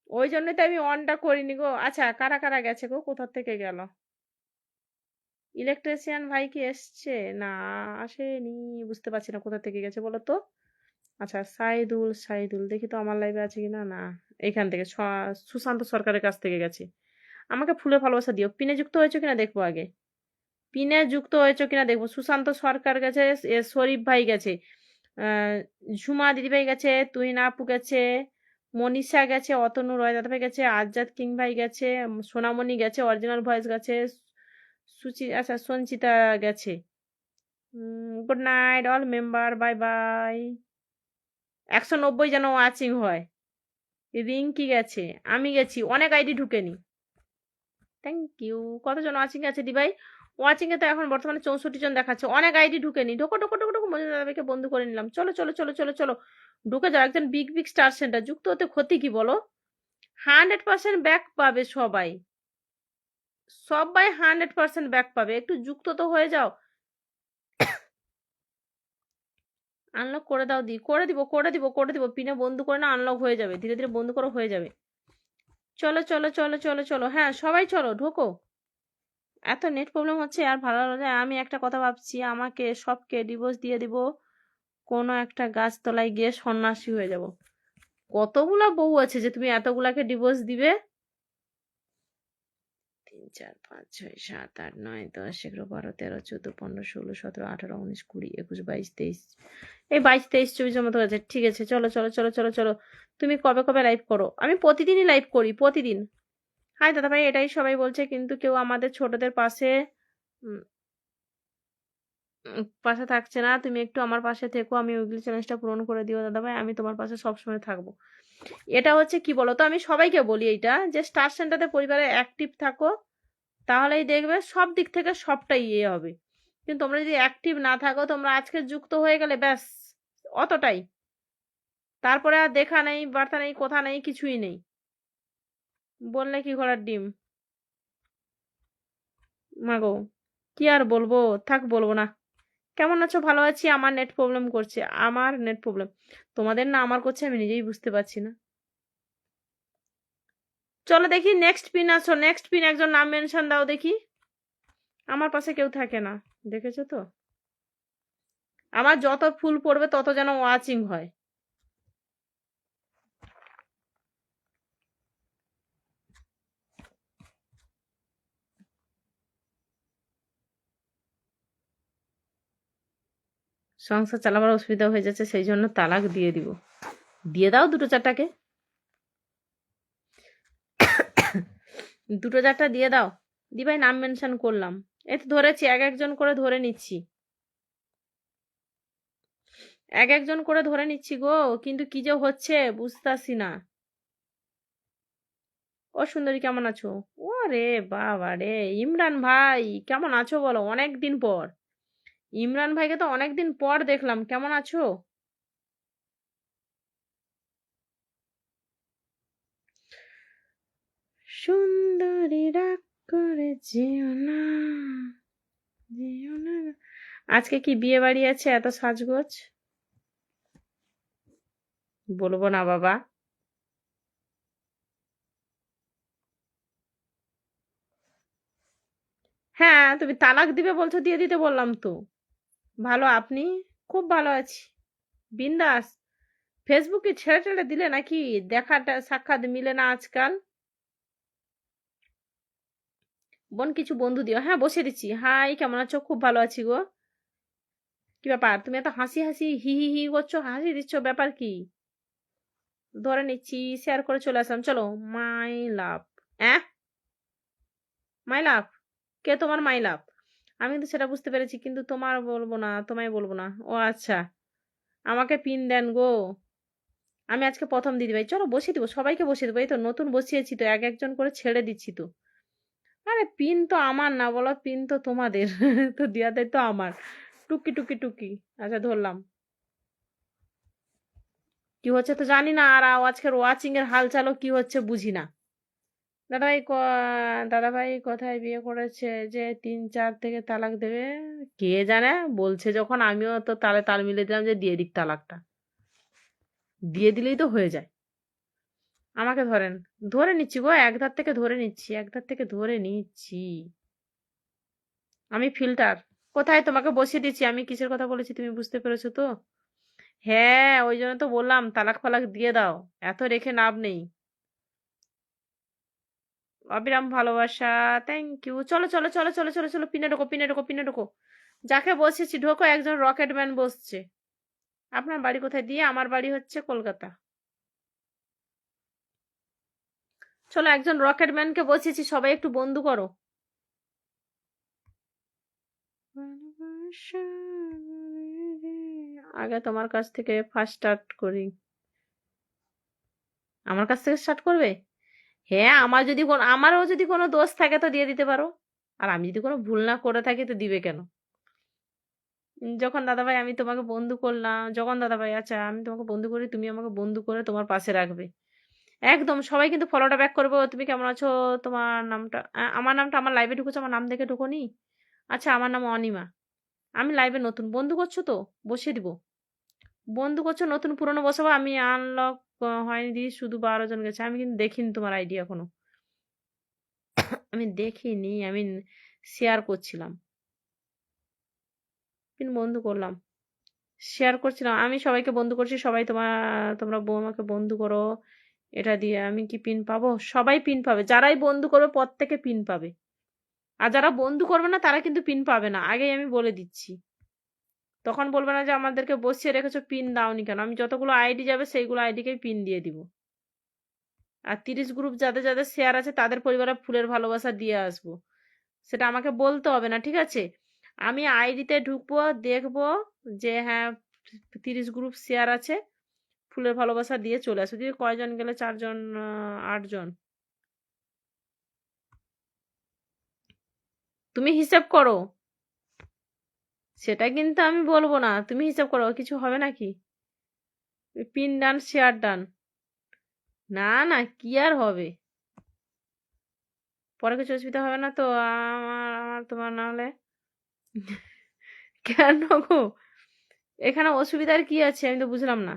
ওই জন্যই তো আমি অনটা করিনি গো। আচ্ছা কারা কারা গেছে গো, কোথা থেকে গেল? ইলেকট্রিশিয়ান ভাই কি এসছে? না, আসেনি। বুঝতে পারছি না কোথা থেকে গেছে বলো তো। আচ্ছা সাইদুল, সাইদুল দেখি তো আমার লাইভে আছে কিনা। না, এখান থেকে সুশান্ত সরকারের কাছ থেকে গেছে। আমাকে ফুলে ভালোবাসা দিও। পিনে যুক্ত হয়েছে কিনা দেখবো আগে, পিনে যুক্ত হয়েছে কিনা দেখবো। সুশান্ত সরকার গেছে, শরীফ ভাই গেছে, ঝুমা দিদিভাই গেছে, তুহিনা আপু গেছে, মনীষা গেছে, অতনু রয় দাদাভাই গেছে, আজাদ কিং ভাই গেছে, সোনামণি গেছে, অরিজিনাল ভয়েস গেছে, আচ্ছা সঞ্চিতা গেছে। Good night all member, bye bye. 190 যেন ওয়াচিং হয়। রিঙ্কি গেছে, আমি গেছি, অনেক আইডি ঢুকেনি। Thank you. কতজন ওয়াচিং আছে দিভাই? ওয়াচিং এ তো এখন বর্তমানে 64 জন দেখাচ্ছে, অনেক আইডি ঢুকেনি। ঢোকো ঢোকো ঢোকো ঢোকো, মজুদ দাদাভাইকে বন্ধু করে নিলাম। চলো চলো চলো চলো চলো, ঢুকে যাও। একজন বিগ বিগ স্টার সেন্টার যুক্ত হতে ক্ষতি কি বলো? 100% ব্যাক পাবে সবাই, সবাই 100% ব্যাক পাবে, একটু যুক্ত তো হয়ে যাও। আনলক করে দাও দি, করে দিব করে দিব করে দিব। পিনে বন্ধু করে না, আনলক হয়ে যাবে, ধীরে ধীরে বন্ধু করো, হয়ে যাবে। চলো চলো চলো চলো চলো, হ্যাঁ সবাই চলো ঢোকো। এত নেট প্রবলেম হচ্ছে আর ভালো লাগে। আমি একটা কথা ভাবছি, আমাকে সবকে ডিভোর্স দিয়ে দিব, কোনো একটা গাছতলায় গিয়ে সন্ন্যাসী হয়ে যাব। কতগুলা বউ আছে যে তুমি এতগুলাকে ডিভোর্স দিবে? 3 4 5 6 7 8 9 10 11 12 13 14 15 16 17 18 19 20 21 22 23, এই 22 23 24 মতো আছে। ঠিক আছে চলো চলো চলো চলো চলো। তুমি কবে কবে লাইভ করো? আমি প্রতিদিনই লাইভ করি, প্রতিদিন। হাই দাদা ভাই, এটাই সবাই বলছে, কিন্তু কেউ আমাদের ছোটদের পাশে পাশে থাকছে না। তুমি একটু আমার পাশে থেকো, আমি উইকলি চ্যালেঞ্জটা পূরণ করে দিও দাদা ভাই, আমি তোমার পাশে সবসময় থাকবো। এটা হচ্ছে কি বলতো, আমি সবাইকে বলি এইটা, যে স্টার সেন্টারে পরিবারে অ্যাক্টিভ থাকো, তাহলেই দেখবে সব দিক থেকে সবটাই ইয়ে হবে। কিন্তু তোমরা যদি অ্যাক্টিভ না থাকো, তোমরা আজকে যুক্ত হয়ে গেলে ব্যাস অতটাই, তারপরে আর দেখা নেই, বার্তা নেই, কথা নেই, কিছুই নেই। বললে কি ঘোড়ার ডিম? মাগো, কি আর বলবো, থাক বলবো না। কেমন আছো? ভালো আছি। আমার নেট প্রবলেম করছে, আমার নেট প্রবলেম। তোমাদের না আমার করছে, আমি নিজেই বুঝতে পারছি না। চলো দেখি নেক্সট পিন আসো, নেক্সট পিন একজন নাম মেনশন দাও দেখি। আমার পাশে কেউ থাকে না, দেখেছো তো? আমার যত ফুল পড়বে তত যেন ওয়াচিং হয়। সংসার চালাবার অসুবিধা হয়ে যাচ্ছে, সেই জন্য তালাক দিয়ে দিব। দিয়ে দাও দুটো চারটাকে, দুটো চারটা দিয়ে দাও। দিভাই নাম মেনশন করলাম। এই তো ধরেছি, এক একজন করে ধরে নিচ্ছি, এক একজন করে ধরে নিচ্ছি গো, কিন্তু কি যে হচ্ছে বুঝতাছি না। ও সুন্দরী কেমন আছো? ও রে বাবা রে, ইমরান ভাই কেমন আছো বলো, অনেক দিন পর। ইমরান ভাইকে তো অনেক দিন পর দেখলাম, কেমন আছো? সুন্দরী রাগ করে যেও না, যেও না। আজকে কি বিয়ে বাড়ি আছে এত সাজগোজ? বলবো না বাবা। হ্যাঁ, তুমি তালাক দিবে বলছো, দিয়ে দিতে বললাম তো। ভালো, আপনি? খুব ভালো আছি, বিন্দাস। ফেসবুকে ছেড়ে টেড়ে দিলে নাকি? দেখাটা সাক্ষাৎ মিলে না আজকাল। বোন কিছু বন্ধু দিও। হ্যাঁ বসে দিচ্ছি। হাই কেমন আছো? খুব ভালো আছি গো। কি ব্যাপার, তুমি এত হাসি হাসি হি হি হি করছো, হাসি দিচ্ছ, ব্যাপার কি? ধরে নিচ্ছি, শেয়ার করে চলে আসলাম, চলো। মাই লাভ। হ্যাঁ, মাই লাভ? কে তোমার মাই লাভ? আমি কিন্তু সেটা বুঝতে পেরেছি, কিন্তু তোমার বলবো না, তোমায় বলবো না। ও আচ্ছা, আমাকে পিন দেন গো। আমি আজকে প্রথম দিদি ভাই, চলো বসিয়ে দেবো, সবাইকে বসিয়ে দেবো। এই তো নতুন বসিয়েছি তো, এক একজন করে ছেড়ে দিচ্ছি তো। আরে পিন তো আমার না বলো, পিন তো তোমাদের। তো দিয়াতে তো আমার। টুকি টুকি টুকি। আচ্ছা ধরলাম। কি হচ্ছে তো জানি না, আর আজকের ওয়াচিং এর হাল চালও কি হচ্ছে বুঝি না। দাদাভাই দাদাভাই কোথায় বিয়ে করেছে যে 3-4 থেকে তালাক দেবে? কে জানে, বলছে যখন আমিও তো তালে তাল মিলে দিলাম যে দিয়ে দিক তালাকটা। দিয়ে দিলেই তো হয়ে যায়। আমাকে ধরেন, ধরে নিচ্ছি গো, এক ধার থেকে ধরে নিচ্ছি, এক ধার থেকে ধরে নিচ্ছি। আমি ফিল্টার। কোথায় তোমাকে বসিয়ে দিচ্ছি, আমি কিসের কথা বলেছি তুমি বুঝতে পেরেছো তো? হ্যাঁ, ওই জন্য তো বললাম তালাক ফালাক দিয়ে দাও, এত রেখে লাভ নেই। অবিরাম ভালোবাসা। Thank you. চলো চলো চলো চলো চলো চলো, পিনে ঢোকো পিনে ঢোকো পিনে ঢোকো। যাকে বসেছি ঢোকো, একজন রকেট ম্যান বসছে। আপনার বাড়ি কোথায়? দিয়ে আমার বাড়ি হচ্ছে কলকাতা। চলো, একজন রকেট ম্যানকে বসিয়েছি, সবাই একটু বন্ধু করো। ভালোবাসা আগে তোমার কাছ থেকে ফার্স্ট স্টার্ট করি। আমার কাছ থেকে স্টার্ট করবে? হ্যাঁ, আমারও যদি কোনো দোষ থাকে তো দিয়ে দিতে পারো। আর আমি যদি কোনো ভুল না করে থাকি তো দিবে কেন? যখন দাদাভাই আমি তোমাকে বন্ধু করলাম, যখন দাদাভাই আচ্ছা আমি তোমাকে বন্ধু করি, তুমি আমাকে বন্ধু করে তোমার পাশে রাখবে। একদম সবাই কিন্তু ফলোটা ব্যাক করবো। তুমি কেমন আছো? তোমার নামটা আমার নামটা, আমার লাইভে ঢুকেছো, আমার নাম দেখে ঢুকোনি? আচ্ছা, আমার নাম অনিমা। আমি লাইভে নতুন, বন্ধু করছো তো বসিয়ে দিব। বন্ধু করছো, নতুন পুরনো বসাবো। আমি আনলক হয়নি দি, শুধু 12 জন গেছে। আমি কিন্তু দেখিনি তোমার আইডি এখনো, আমি দেখিনি, আমি শেয়ার করছিলাম। কিন্তু বন্ধু করলাম, শেয়ার করছিলাম, আমি সবাইকে বন্ধু করছি। সবাই তোমরা আমাকে বন্ধু করো। এটা দিয়ে আমি কি পিন পাবো? সবাই পিন পাবে, যারাই বন্ধু করবে প্রত্যেকে পিন পাবে। আর যারা বন্ধু করবে না তারা কিন্তু পিন পাবে না, আগেই আমি বলে দিচ্ছি। তখন বলবে না যে আমাদেরকে বসিয়ে রেখেছো, পিন দাওনি কেন। আমি যতগুলো আইডি যাবে সেইগুলো আইডিকেই পিন দিয়ে দিব। আর 30 গ্রুপ যাদের যাদের শেয়ার আছে তাদের পরিবারে ফুলের ভালোবাসা দিয়ে আসবো। সেটা আমাকে বলতে হবে না, ঠিক আছে? আমি আইডিতে ঢুকবো, দেখবো যে হ্যাঁ 30 গ্রুপ শেয়ার আছে, ফুলের ভালোবাসা দিয়ে চলে আসো। দিয়ে কয়জন গেলে? 4 জন, 8 জন। তুমি হিসাব করো, সেটা কিন্তু আমি বলবো না, তুমি হিসাব করো, কিছু হবে নাকি? পিন ডান, শেয়ার ডান। না না, কি আর হবে? পরে কিছু অসুবিধা হবে না তো? আমার তোমার না হলে কেন গো? এখানে অসুবিধার কি আছে আমি তো বুঝলাম না।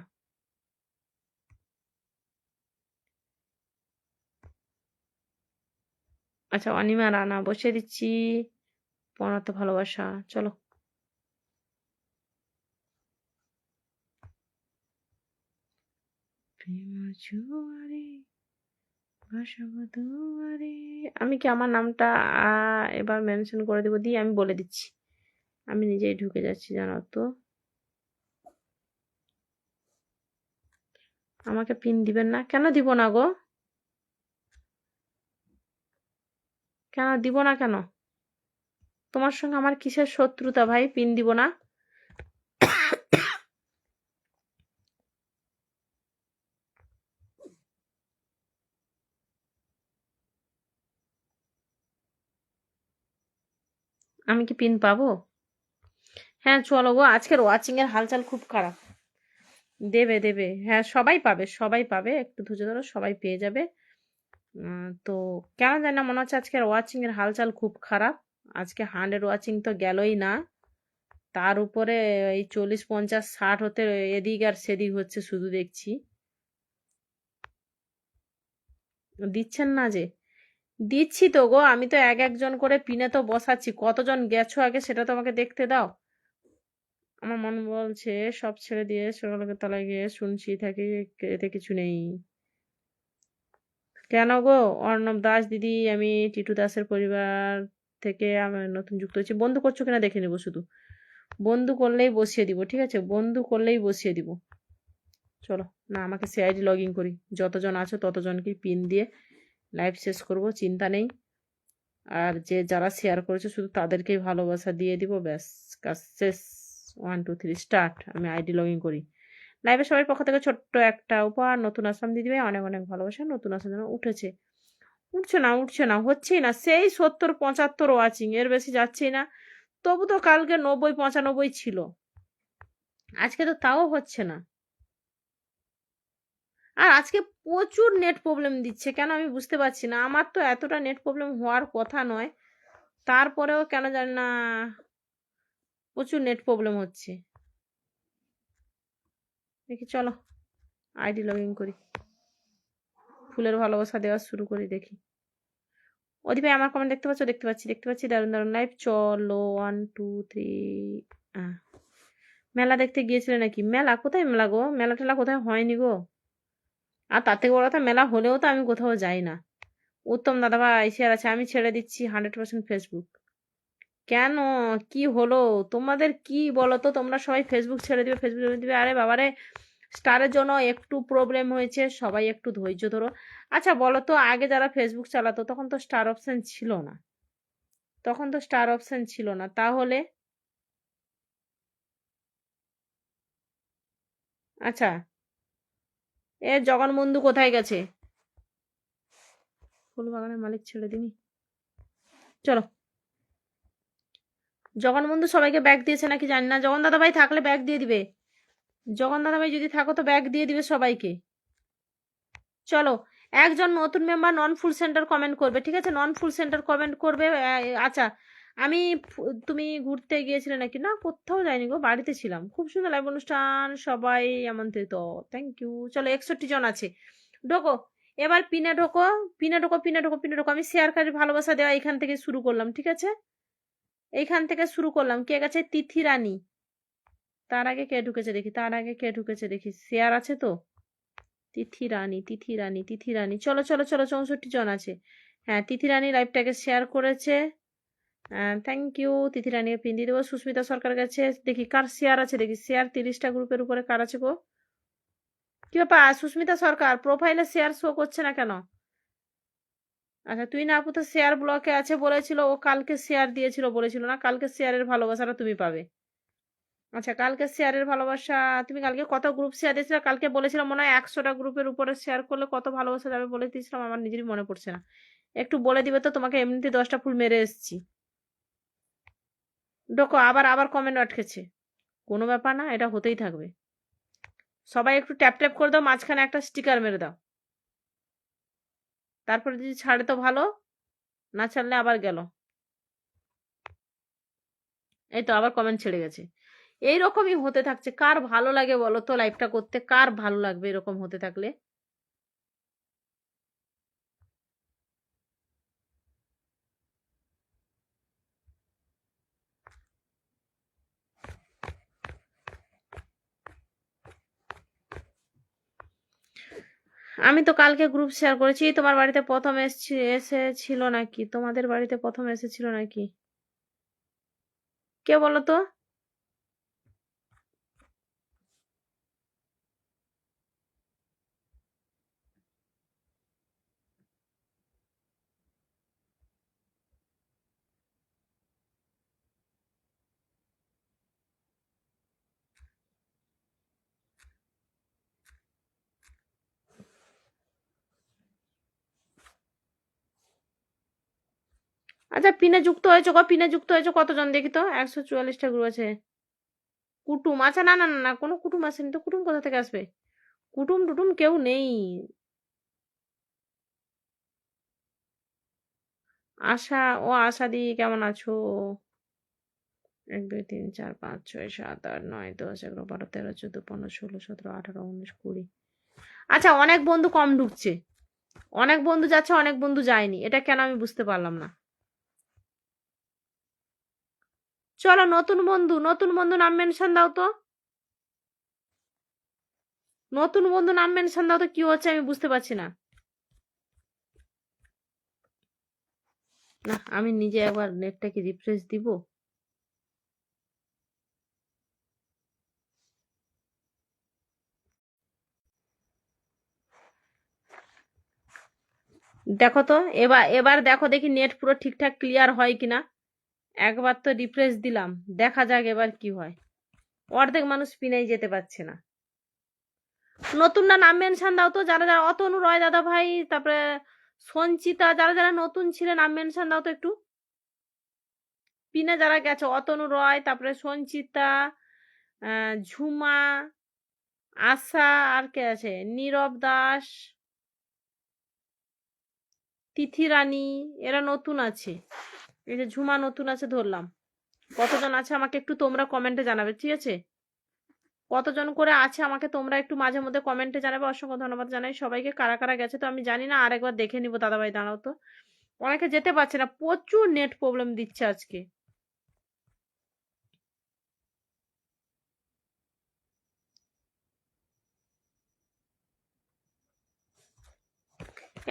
আচ্ছা, অনিমা রানা বসিয়ে দিচ্ছি। পনাত ভালোবাসা, চলো। প্রেম জুয়ারে ভাসাবো দুয়ারে। আমি কি আমার নামটা এবার মেনশন করে দেবো? দিয়ে আমি বলে দিচ্ছি, আমি নিজেই ঢুকে যাচ্ছি জানো তো। আমাকে পিন দিবেন না কেন? দিব না গো, কেন দিব না কেন? তোমার সঙ্গে আমার কিসের শত্রুতা ভাই? পিন দিব না? আমি কি পিন পাবো? হ্যাঁ চলো গো, আজকের ওয়াচিং এর হালচাল খুব খারাপ। দেবে দেবে, হ্যাঁ সবাই পাবে, সবাই পাবে, একটু ধৈর্য ধরো, সবাই পেয়ে যাবে। তো কেন জানি না মনে হচ্ছে আজকের ওয়াচিং এর হালচাল খুব খারাপ। আজকে 100 ওয়াচিং তো গেলই না, তার উপরে এই 40 50 60 হতে এদিক আর সেদিক হচ্ছে শুধু দেখছি। দিচ্ছেন না যে? দিচ্ছি তো গো, আমি তো এক একজন করে পিনে তো বসাচ্ছি। কতজন গেছো আগে সেটা তো আমাকে দেখতে দাও। আমার মন বলছে সব ছেড়ে দিয়ে সকালকে তলায় গিয়ে শুনছি থাকি, এতে কিছু নেই। কেন গো? অর্ণব দাস দিদি, আমি টিটু দাসের পরিবার থেকে আমি নতুন যুক্ত হয়েছি। বন্ধু করছো কিনা দেখে নেবো শুধু। বন্ধু করলেই বসিয়ে দিব, ঠিক আছে? বন্ধু করলেই বসিয়ে দিব। চলো না, আমাকে সিআইডি লগ ইন করি। যতজন আছো ততজনকে পিন দিয়ে লাইভ শেষ করব, চিন্তা নেই। আর যারা শেয়ার করেছে শুধু তাদেরকেই ভালোবাসা দিয়ে দিব, ব্যাস কাজ শেষ। 1 2 3 স্টার্ট। আমি আইডি লগ ইন করি। লাইভে সবার পক্ষ থেকে ছোট্ট একটা উপহার, নতুন আসলাম দিদি ভাই, অনেক অনেক ভালোবাসা। নতুন আসার জন্য উঠেছে, উঠছে না, হচ্ছেই না। সেই 70 75 ওয়াচিং, এর বেশি যাচ্ছেই না। তবু তো কালকে 90 95 ছিল, আজকে তো তাও হচ্ছে না। আর আজকে প্রচুর নেট প্রবলেম দিচ্ছে কেন আমি বুঝতে পারছি না। আমার তো এতটা নেট প্রবলেম হওয়ার কথা নয়, তারপরেও কেন জানি না প্রচুর নেট প্রবলেম হচ্ছে। দেখি চলো আইডি লগ ইন করি, ফুলের ভালোবাসা দেওয়া শুরু করি। দেখি অদি ভাই আমার কমেন্ট দেখতে পাচ্ছ? দেখতে পাচ্ছি, দেখতে পাচ্ছি। দারুণ দারুণ লাইভ। চলো 1 2 3। মেলা দেখতে গিয়েছিলে নাকি? মেলা কোথায়? মেলা গো, মেলা টেলা কোথায় হয়নি গো। আর তার থেকে বড় কথা, মেলা হলেও তো আমি কোথাও যাই না। উত্তম দাদাভাই শেয়ার আছে, আমি ছেড়ে দিচ্ছি 100% ফেসবুক। কেন? কি হলো তোমাদের? কি বলো তো, তোমরা সবাই ফেসবুক ছেড়ে দিবে, ফেসবুক ছেড়ে দিবে। আরে বাবারে, স্টারের জন্য একটু প্রবলেম হয়েছে, সবাই একটু ধৈর্য ধরো। আচ্ছা বলো তো, আগে যারা ফেসবুক চালাতো তখন তো স্টার অপশন ছিল না, তখন তো স্টার অপশন ছিল না, তাহলে? আচ্ছা, এ জগনবন্ধু কোথায় গেছে? ফুলবাগানের মালিক ছেড়ে দিনি। চলো, জগনবন্ধু সবাইকে ব্যাগ দিয়েছে নাকি জানি না। জগন দাদা ভাই থাকলে ব্যাগ দিয়ে দিবে। জগন দাদা ভাই যদি থাকো তো ব্যাগ দিয়ে দিবে সবাইকে। চলো, একজন নতুন মেম্বার নন ফুল সেন্টার কমেন্ট করবে, ঠিক আছে? নন ফুল সেন্টার কমেন্ট করবে। আচ্ছা, আমি তুমি ঘুরতে গিয়েছিলে নাকি? না, কোথাও যাইনি গো, বাড়িতে ছিলাম। খুব সুন্দর লাইভ অনুষ্ঠান, সবাই আমন্ত্রিত। Thank you. চলো 61 জন আছে, ঢোকো। এবার পিনে ঢোকো, পিনে ঢোকো, পিনে ঢোকো, পিনে ঢোকো। আমি শেয়ারকারী ভালোবাসা দেওয়া এখান থেকে শুরু করলাম, ঠিক আছে? এইখান থেকে শুরু করলাম। কে গেছে? তিথি রানী। তার আগে কে ঢুকেছে দেখি, তার আগে কে ঢুকেছে দেখি। শেয়ার আছে তো? তিথি রানী, তিথি রানী, তিথি রানী। চলো চলো চলো, 64 জন আছে। হ্যাঁ, তিথি রানী লাইভটাকে শেয়ার করেছে। Thank you. তিথি রানীকে পিন দিয়ে দেবো। সুস্মিতা সরকার গেছে, দেখি কার শেয়ার আছে, দেখি শেয়ার 30টা গ্রুপের উপরে কার আছে গো? কি ব্যাপার সুস্মিতা সরকার, প্রোফাইলে শেয়ার শো করছে না কেন? আচ্ছা, তুই না আপু তো শেয়ার ব্লকে আছে বলেছিল, ও কালকে শেয়ার দিয়েছিল বলেছিল না? কালকে শেয়ারের ভালোবাসাটা তুমি পাবে। আচ্ছা, কালকে শেয়ারের ভালোবাসা, তুমি কালকে কত গ্রুপ শেয়ার দিয়েছিলে? কালকে বলেছিলাম মনে হয় 100টা গ্রুপের উপরে শেয়ার করলে কত ভালোবাসা যাবে বলে দিয়েছিলাম, আমার নিজেরই মনে পড়ছে না। একটু বলে দিবে তো? তোমাকে এমনিতে 10টা ফুল মেরে এসেছি। দেখো আবার আবার কমেন্ট আটকেছে। কোনো ব্যাপার না, এটা হতেই থাকবে। সবাই একটু ট্যাপ ট্যাপ করে দাও, মাঝখানে একটা স্টিকার মেরে দাও, তারপরে যদি ছাড়ে তো ভালো। না ছাড়লে আবার গেল। এই তো আবার কমেন্ট ছেড়ে গেছে। এইরকমই হতে থাকছে। কার ভালো লাগে বলো তো লাইভটা করতে? কার ভালো লাগবে এরকম হতে থাকলে? আমি তো কালকে গ্রুপ শেয়ার করেছি। তোমার বাড়িতে প্রথম এসেছিল নাকি? তোমাদের বাড়িতে প্রথম এসেছিল নাকি? কে বলো তো? আচ্ছা, পিনে যুক্ত হয়েছে গো, পিনে যুক্ত হয়েছে কতজন দেখি তো? 144টা গ্রুপ আছে। কুটুম, আচ্ছা, না না না না, কোনো কুটুম আসেনি তো। কুটুম কোথা থেকে আসবে? কুটুম টুটুম কেউ নেই। আশা, ও আশা দি, কেমন আছো? 1 2 3 4 5 6 7 8 9 10 11 12 13 14 15 16 17 18 19 20। আচ্ছা, অনেক বন্ধু কম ঢুকছে, অনেক বন্ধু যাচ্ছে, অনেক বন্ধু যায়নি। এটা কেন আমি বুঝতে পারলাম না। চলো, নতুন বন্ধু, নতুন বন্ধু নাম মেনশন দাও তো। নতুন বন্ধু নাম মেনশন দাও তো, কি হচ্ছে আমি বুঝতে পারছি না। না, আমি নিজে একবার নেটটাকে রিফ্রেশ দিব। দেখো তো, এবার এবার দেখো দেখি নেট পুরো ঠিকঠাক ক্লিয়ার হয় কিনা। একবার তো রিফ্রেশ দিলাম, দেখা যাক এবার কি হয়। অর্ধেক মানুষ পিনেই যেতে পারছে না। নতুন না নাম মেনশন দাও তো, যারা যারা, অতনু রয় দাদা ভাই, তারপরে সঞ্চিতা, যারা যারা নতুন ছিলেন নাম মেনশন দাও তো একটু। পিনে যারা গেছে, অতনু রয়, তারপরে সঞ্চিতা, ঝুমা, আশা, আর কে আছে, নীরব দাস, তিথি রানী, এরা নতুন আছে। এই যে ঝুমা নতুন আছে ধরলাম। কতজন আছে আমাকে একটু তোমরা কমেন্টে জানাবে, ঠিক আছে? কতজন করে আছে আমাকে তোমরা একটু মাঝে মধ্যে কমেন্টে জানাবে। অসংখ্য ধন্যবাদ জানাই সবাইকে। কারা কারা গেছে তো আমি জানি না, আরেকবার দেখে নিব। দাদাভাই দাঁড়াও তো, অনেকে যেতে পারছে না, প্রচুর নেট প্রবলেম দিচ্ছে আজকে।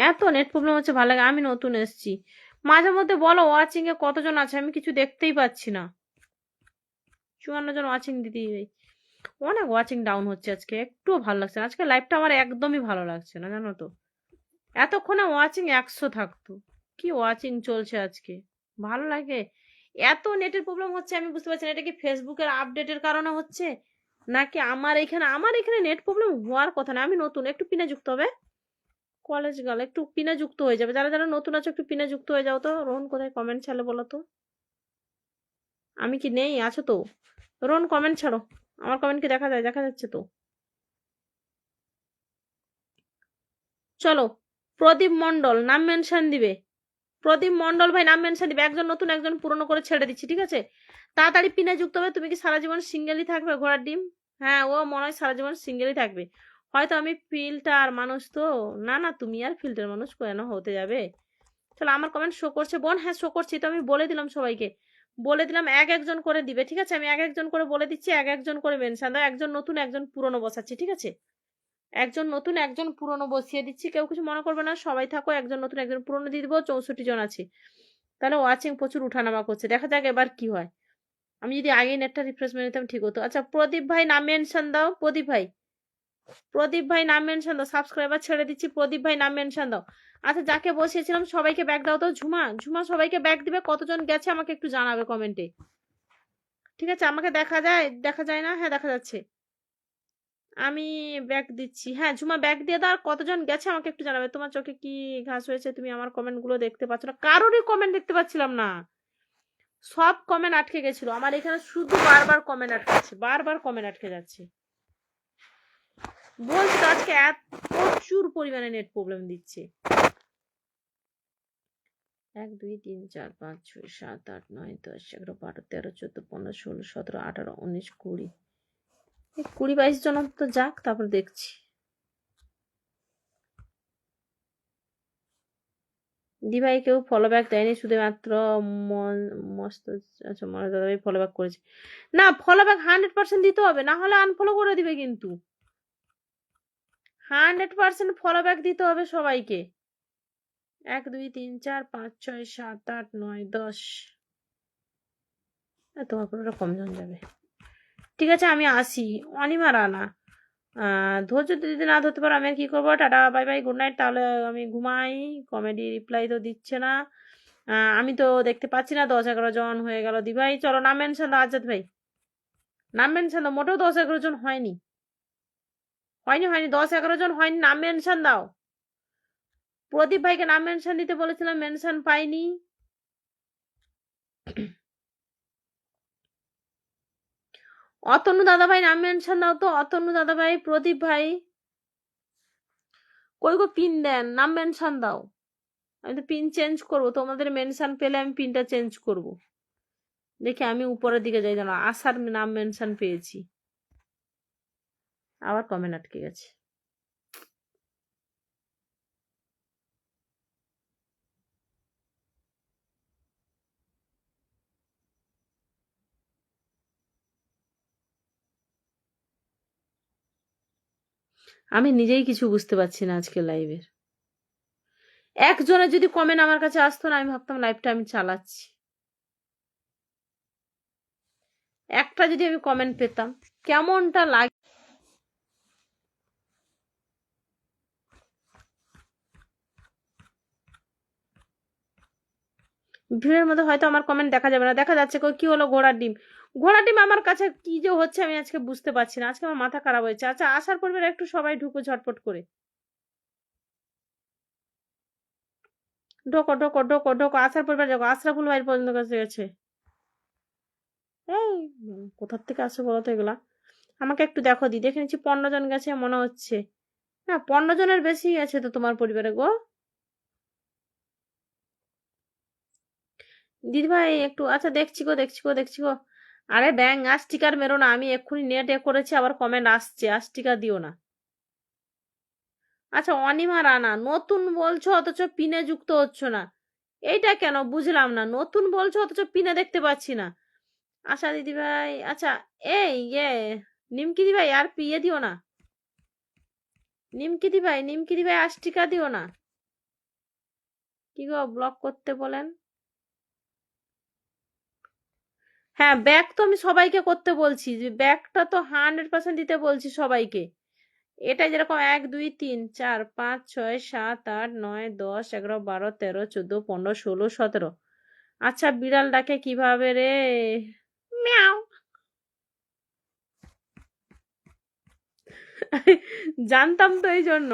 এত নেট প্রবলেম হচ্ছে, ভালো লাগে। আমি নতুন এসেছি, মাঝে মধ্যে বলো ওয়াচিং এ কতজন আছে, আমি কিছু দেখতেই পাচ্ছি না। 54 জন ওয়াচিং দিদি, অনেক ওয়াচিং ডাউন হচ্ছে আজকে। একটুও ভালো লাগছে না আজকে লাইভটা, আমার একদমই ভালো লাগছে না, জানো তো। এতক্ষণে ওয়াচিং 100 থাকতো। কি ওয়াচিং চলছে আজকে, ভালো লাগে। এত নেটের প্রবলেম হচ্ছে, আমি বুঝতে পারছি না এটা কি ফেসবুকের আপডেটের কারণে হচ্ছে, নাকি আমার এখানে নেট প্রবলেম হওয়ার কথা না। আমি নতুন, একটু পিনে যুক্ত হবে। কলেজ গেল, একটু পিনে যুক্ত হয়ে যাবে। যারা যারা নতুন আছে একটু পিনে যুক্ত হয়ে যাও তো। রোহন কোথায়? কমেন্ট ছাড়লে বলো তো। আমি কি নেই? আছো তো? রোহন কমেন্ট ছাড়ো। আমার কমেন্ট কি দেখা যায়? দেখা যাচ্ছে তো। চলো, প্রদীপ মন্ডল নাম মেনশন দিবে। প্রদীপ মন্ডল ভাই নাম মেনশন দিবে। একজন নতুন, একজন পুরনো করে ছেড়ে দিচ্ছি, ঠিক আছে? তাড়াতাড়ি পিনে যুক্ত হবে। তুমি কি সারা জীবন সিঙ্গেলই থাকবে ঘোড়ার ডিম? হ্যাঁ, ও মনে হয় সারা জীবন সিঙ্গেলই থাকবে। হয়তো আমি ফিল্টার মানুষ তো। না না, তুমি আর ফিল্টার মানুষ কেন হতে যাবে? চলো, আমার কমেন্ট শো করছে বোন? হ্যাঁ, শো করছি তো। আমি বলে দিলাম সবাইকে, বলে দিলাম এক একজন করে দিবে, ঠিক আছে? আমি এক একজন করে বলে দিচ্ছি, এক একজন করে মেনশন দাও। একজন নতুন, একজন পুরনো বসাচ্ছি, ঠিক আছে? একজন নতুন, একজন পুরনো বসিয়ে দিচ্ছি। কেউ কিছু মনে করবে না, সবাই থাকো। একজন নতুন, একজন পুরনো দিয়ে দিব। 64 জন আছে। তাহলে ওয়াচিং প্রচুর উঠানামা করছে, দেখা যাক এবার কি হয়। আমি যদি আগে নেটটা রিফ্রেশ মেরে নিতাম ঠিক হতো। আচ্ছা, প্রদীপ ভাই নাম মেনশন দাও। প্রদীপ ভাই, প্রদীপ ভাই নাম মেনশন দাও। সাবস্ক্রাইবার ছেড়ে দিচ্ছি, প্রদীপ ভাই নাম মেনশন দাও। আচ্ছা, যাকে বসিয়েছিলাম সবাইকে ব্যাক দাও তো। ঝুমা, ঝুমা সবাইকে ব্যাক দিবে। কতজন গেছে আমাকে একটু জানাবে কমেন্টে, ঠিক আছে? আমাকে দেখা যায়, দেখা যায় না? হ্যাঁ, দেখা যাচ্ছে। আমি ব্যাক দিচ্ছি। হ্যাঁ, ঝুমা ব্যাক দিয়ে দাও। আর কতজন গেছে আমাকে একটু জানাবে। তোমার চোখে কি ঘাস হয়েছে? তুমি আমার কমেন্ট গুলো দেখতে পাচ্ছ না? কারোরই কমেন্ট দেখতে পাচ্ছিলাম না, সব কমেন্ট আটকে গেছিল আমার এখানে। শুধু বারবার কমেন্ট আটকাচ্ছে, বারবার কমেন্ট আটকে যাচ্ছে। বলছি তো আজকে প্রচুর পরিমাণে নেট প্রবলেম দিচ্ছে। 1 2 3 4 5 6 7 8 9 10 11 12 13 14 15 16 17 18 19 20 এই 20 22 জন তো যাক, তারপর দেখছি। দিভাই কেউ ফলো ব্যাক দেয়নি, শুধুমাত্র মস্ত। আচ্ছা, মনে দাদাভাই ফলো ব্যাক করেছে। না, ফলো ব্যাক 100% দিতে হবে, না হলে আনফলো করে দিবে। কিন্তু 100% ফলো ব্যাক দিতে হবে সবাইকে। 1 2 3 4 5 6 7 8 9 10। তোমার পুরোটা কমজন যাবে। ঠিক আছে, আমি আসি। অনিমা রানা, ধৈর্য যদি না ধরতে পারো আমি আর কি করবো। Tata, bye bye, good night. তাহলে আমি ঘুমাই। কমেডি রিপ্লাই তো দিচ্ছে না। আমি তো দেখতে পাচ্ছি না। 10 11 জন হয়ে গেল। দি ভাই চলো নাম মেনশন দাও। আজাদ ভাই নাম মেনশন দাও। মোটেও 10 11 জন হয়নি, হয়নি হয়নি 10 11 জন হয়নি। নাম মেনশন দাও। প্রদীপ ভাইকে নাম মেনশন দিতে বলেছিলাম, মেনশন পাইনি। অতনু দাদা ভাই নাম মেনশন দাও তো। অতনু দাদা ভাই, প্রদীপ ভাই, কই গো পিন দেন, নাম মেনশন দাও। আমি তো পিন চেঞ্জ করবো, তোমাদের মেনশন পেলে আমি পিনটা চেঞ্জ করব। দেখি আমি উপরের দিকে যাই, জানো আশার নাম মেনশন পেয়েছি। আবার কমেন্ট আটকে গেছে। আমি নিজেই কিছু বুঝতে পারছি না আজকে লাইভের। একজনের যদি কমেন্ট আমার কাছে আসতো না, আমি ভাবতাম লাইভটা আমি চালাচ্ছি। একটা যদি আমি কমেন্ট পেতাম কেমনটা লাগে। ভিড়ের মধ্যে হয়তো আমার কমেন্ট দেখা যাবে না। দেখা যাচ্ছে কি হলো, ঘোড়ার ডিম। ঘোড়ার ডিম আমার কাছে কি যে হচ্ছে আমি আজকে বুঝতে পারছি না। আজকে আমার মাথা খারাপ হয়েছে। আচ্ছা, আসার পর একটু সবাই ঢুকো ঝটপট করে। ঢোকো ঢোকো ঢোকো ঢোকো, আসার পর দেখো আশরাফুল ভাই পর্যন্ত কাছে গেছে। এই কোথার থেকে আসছে বলো তো এগুলা? আমাকে একটু দেখো দি, দেখে নিচ্ছি। 15 জন গেছে মনে হচ্ছে। না, 15 জনের বেশি গেছে তো তোমার পরিবারে গো। দিদি ভাই একটু, আচ্ছা দেখছি গো দেখছি গো দেখছি গো। আরে ব্যাং আর স্টিকার মেরো না। আমি এক্ষুনি নেট এ করেছি, আবার কমেন্ট আসছে। আর স্টিকার দিও না। আচ্ছা, অনিমা রানা নতুন বলছো অথচ পিনে যুক্ত হচ্ছ না, এইটা কেন বুঝলাম না। নতুন বলছো অথচ পিনে দেখতে পাচ্ছি না। আশা দিদি ভাই, আচ্ছা। এই নিমকি দি ভাই আর পিয়ে দিও না। নিমকি দি ভাই, নিমকি দি ভাই আর স্টিকার দিও না। কি গো ব্লক করতে বলেন? হ্যাঁ, ব্যাক তো আমি সবাইকে করতে বলছি, যে ব্যাকটা তো 100% দিতে বলছি সবাইকে। এটা যেরকম 1 2 3 4 5 6 7 8 9 10 11 12 13 14 15 16 17। আচ্ছা, বিড়াল ডাকে কিভাবে রে? মিয়াও। জানতাম তো এই জন্য।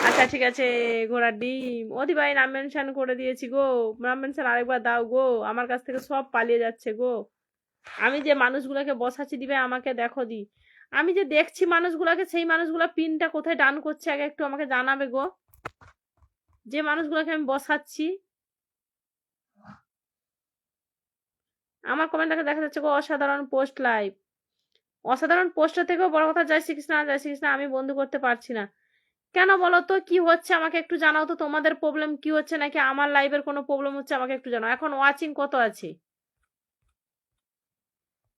আচ্ছা ঠিক আছে। ঘোড়ার ডিম, ওদি ভাই নাম মেনশন করে দিয়েছি গো। নাম মেনশন আরেকবার দাও গো। আমার কাছ থেকে সব পালিয়ে যাচ্ছে গো। আমি যে মানুষগুলোকে বসাচ্ছি দিবে আমাকে দেখো দি। আমি যে দেখছি মানুষগুলোকে, সেই মানুষগুলা পিনটা কোথায় ডান করছে আগে একটু আমাকে জানাবে গো। যে মানুষগুলোকে আমি বসাচ্ছি। আমার কমেন্টটাকে দেখা যাচ্ছে গো। অসাধারণ পোস্ট লাইভ। অসাধারণ পোস্টের থেকেও বড় কথা, জয় শ্রীকৃষ্ণ জয় শ্রীকৃষ্ণ। আমি বন্ধু করতে পারছি না কেন বলো তো? কি হচ্ছে আমাকে একটু জানাও তো। তোমাদের প্রবলেম কি হচ্ছে, নাকি আমার লাইভের কোনো প্রবলেম হচ্ছে? আমাকে একটু জানাও। এখন ওয়াচিং কত আছে?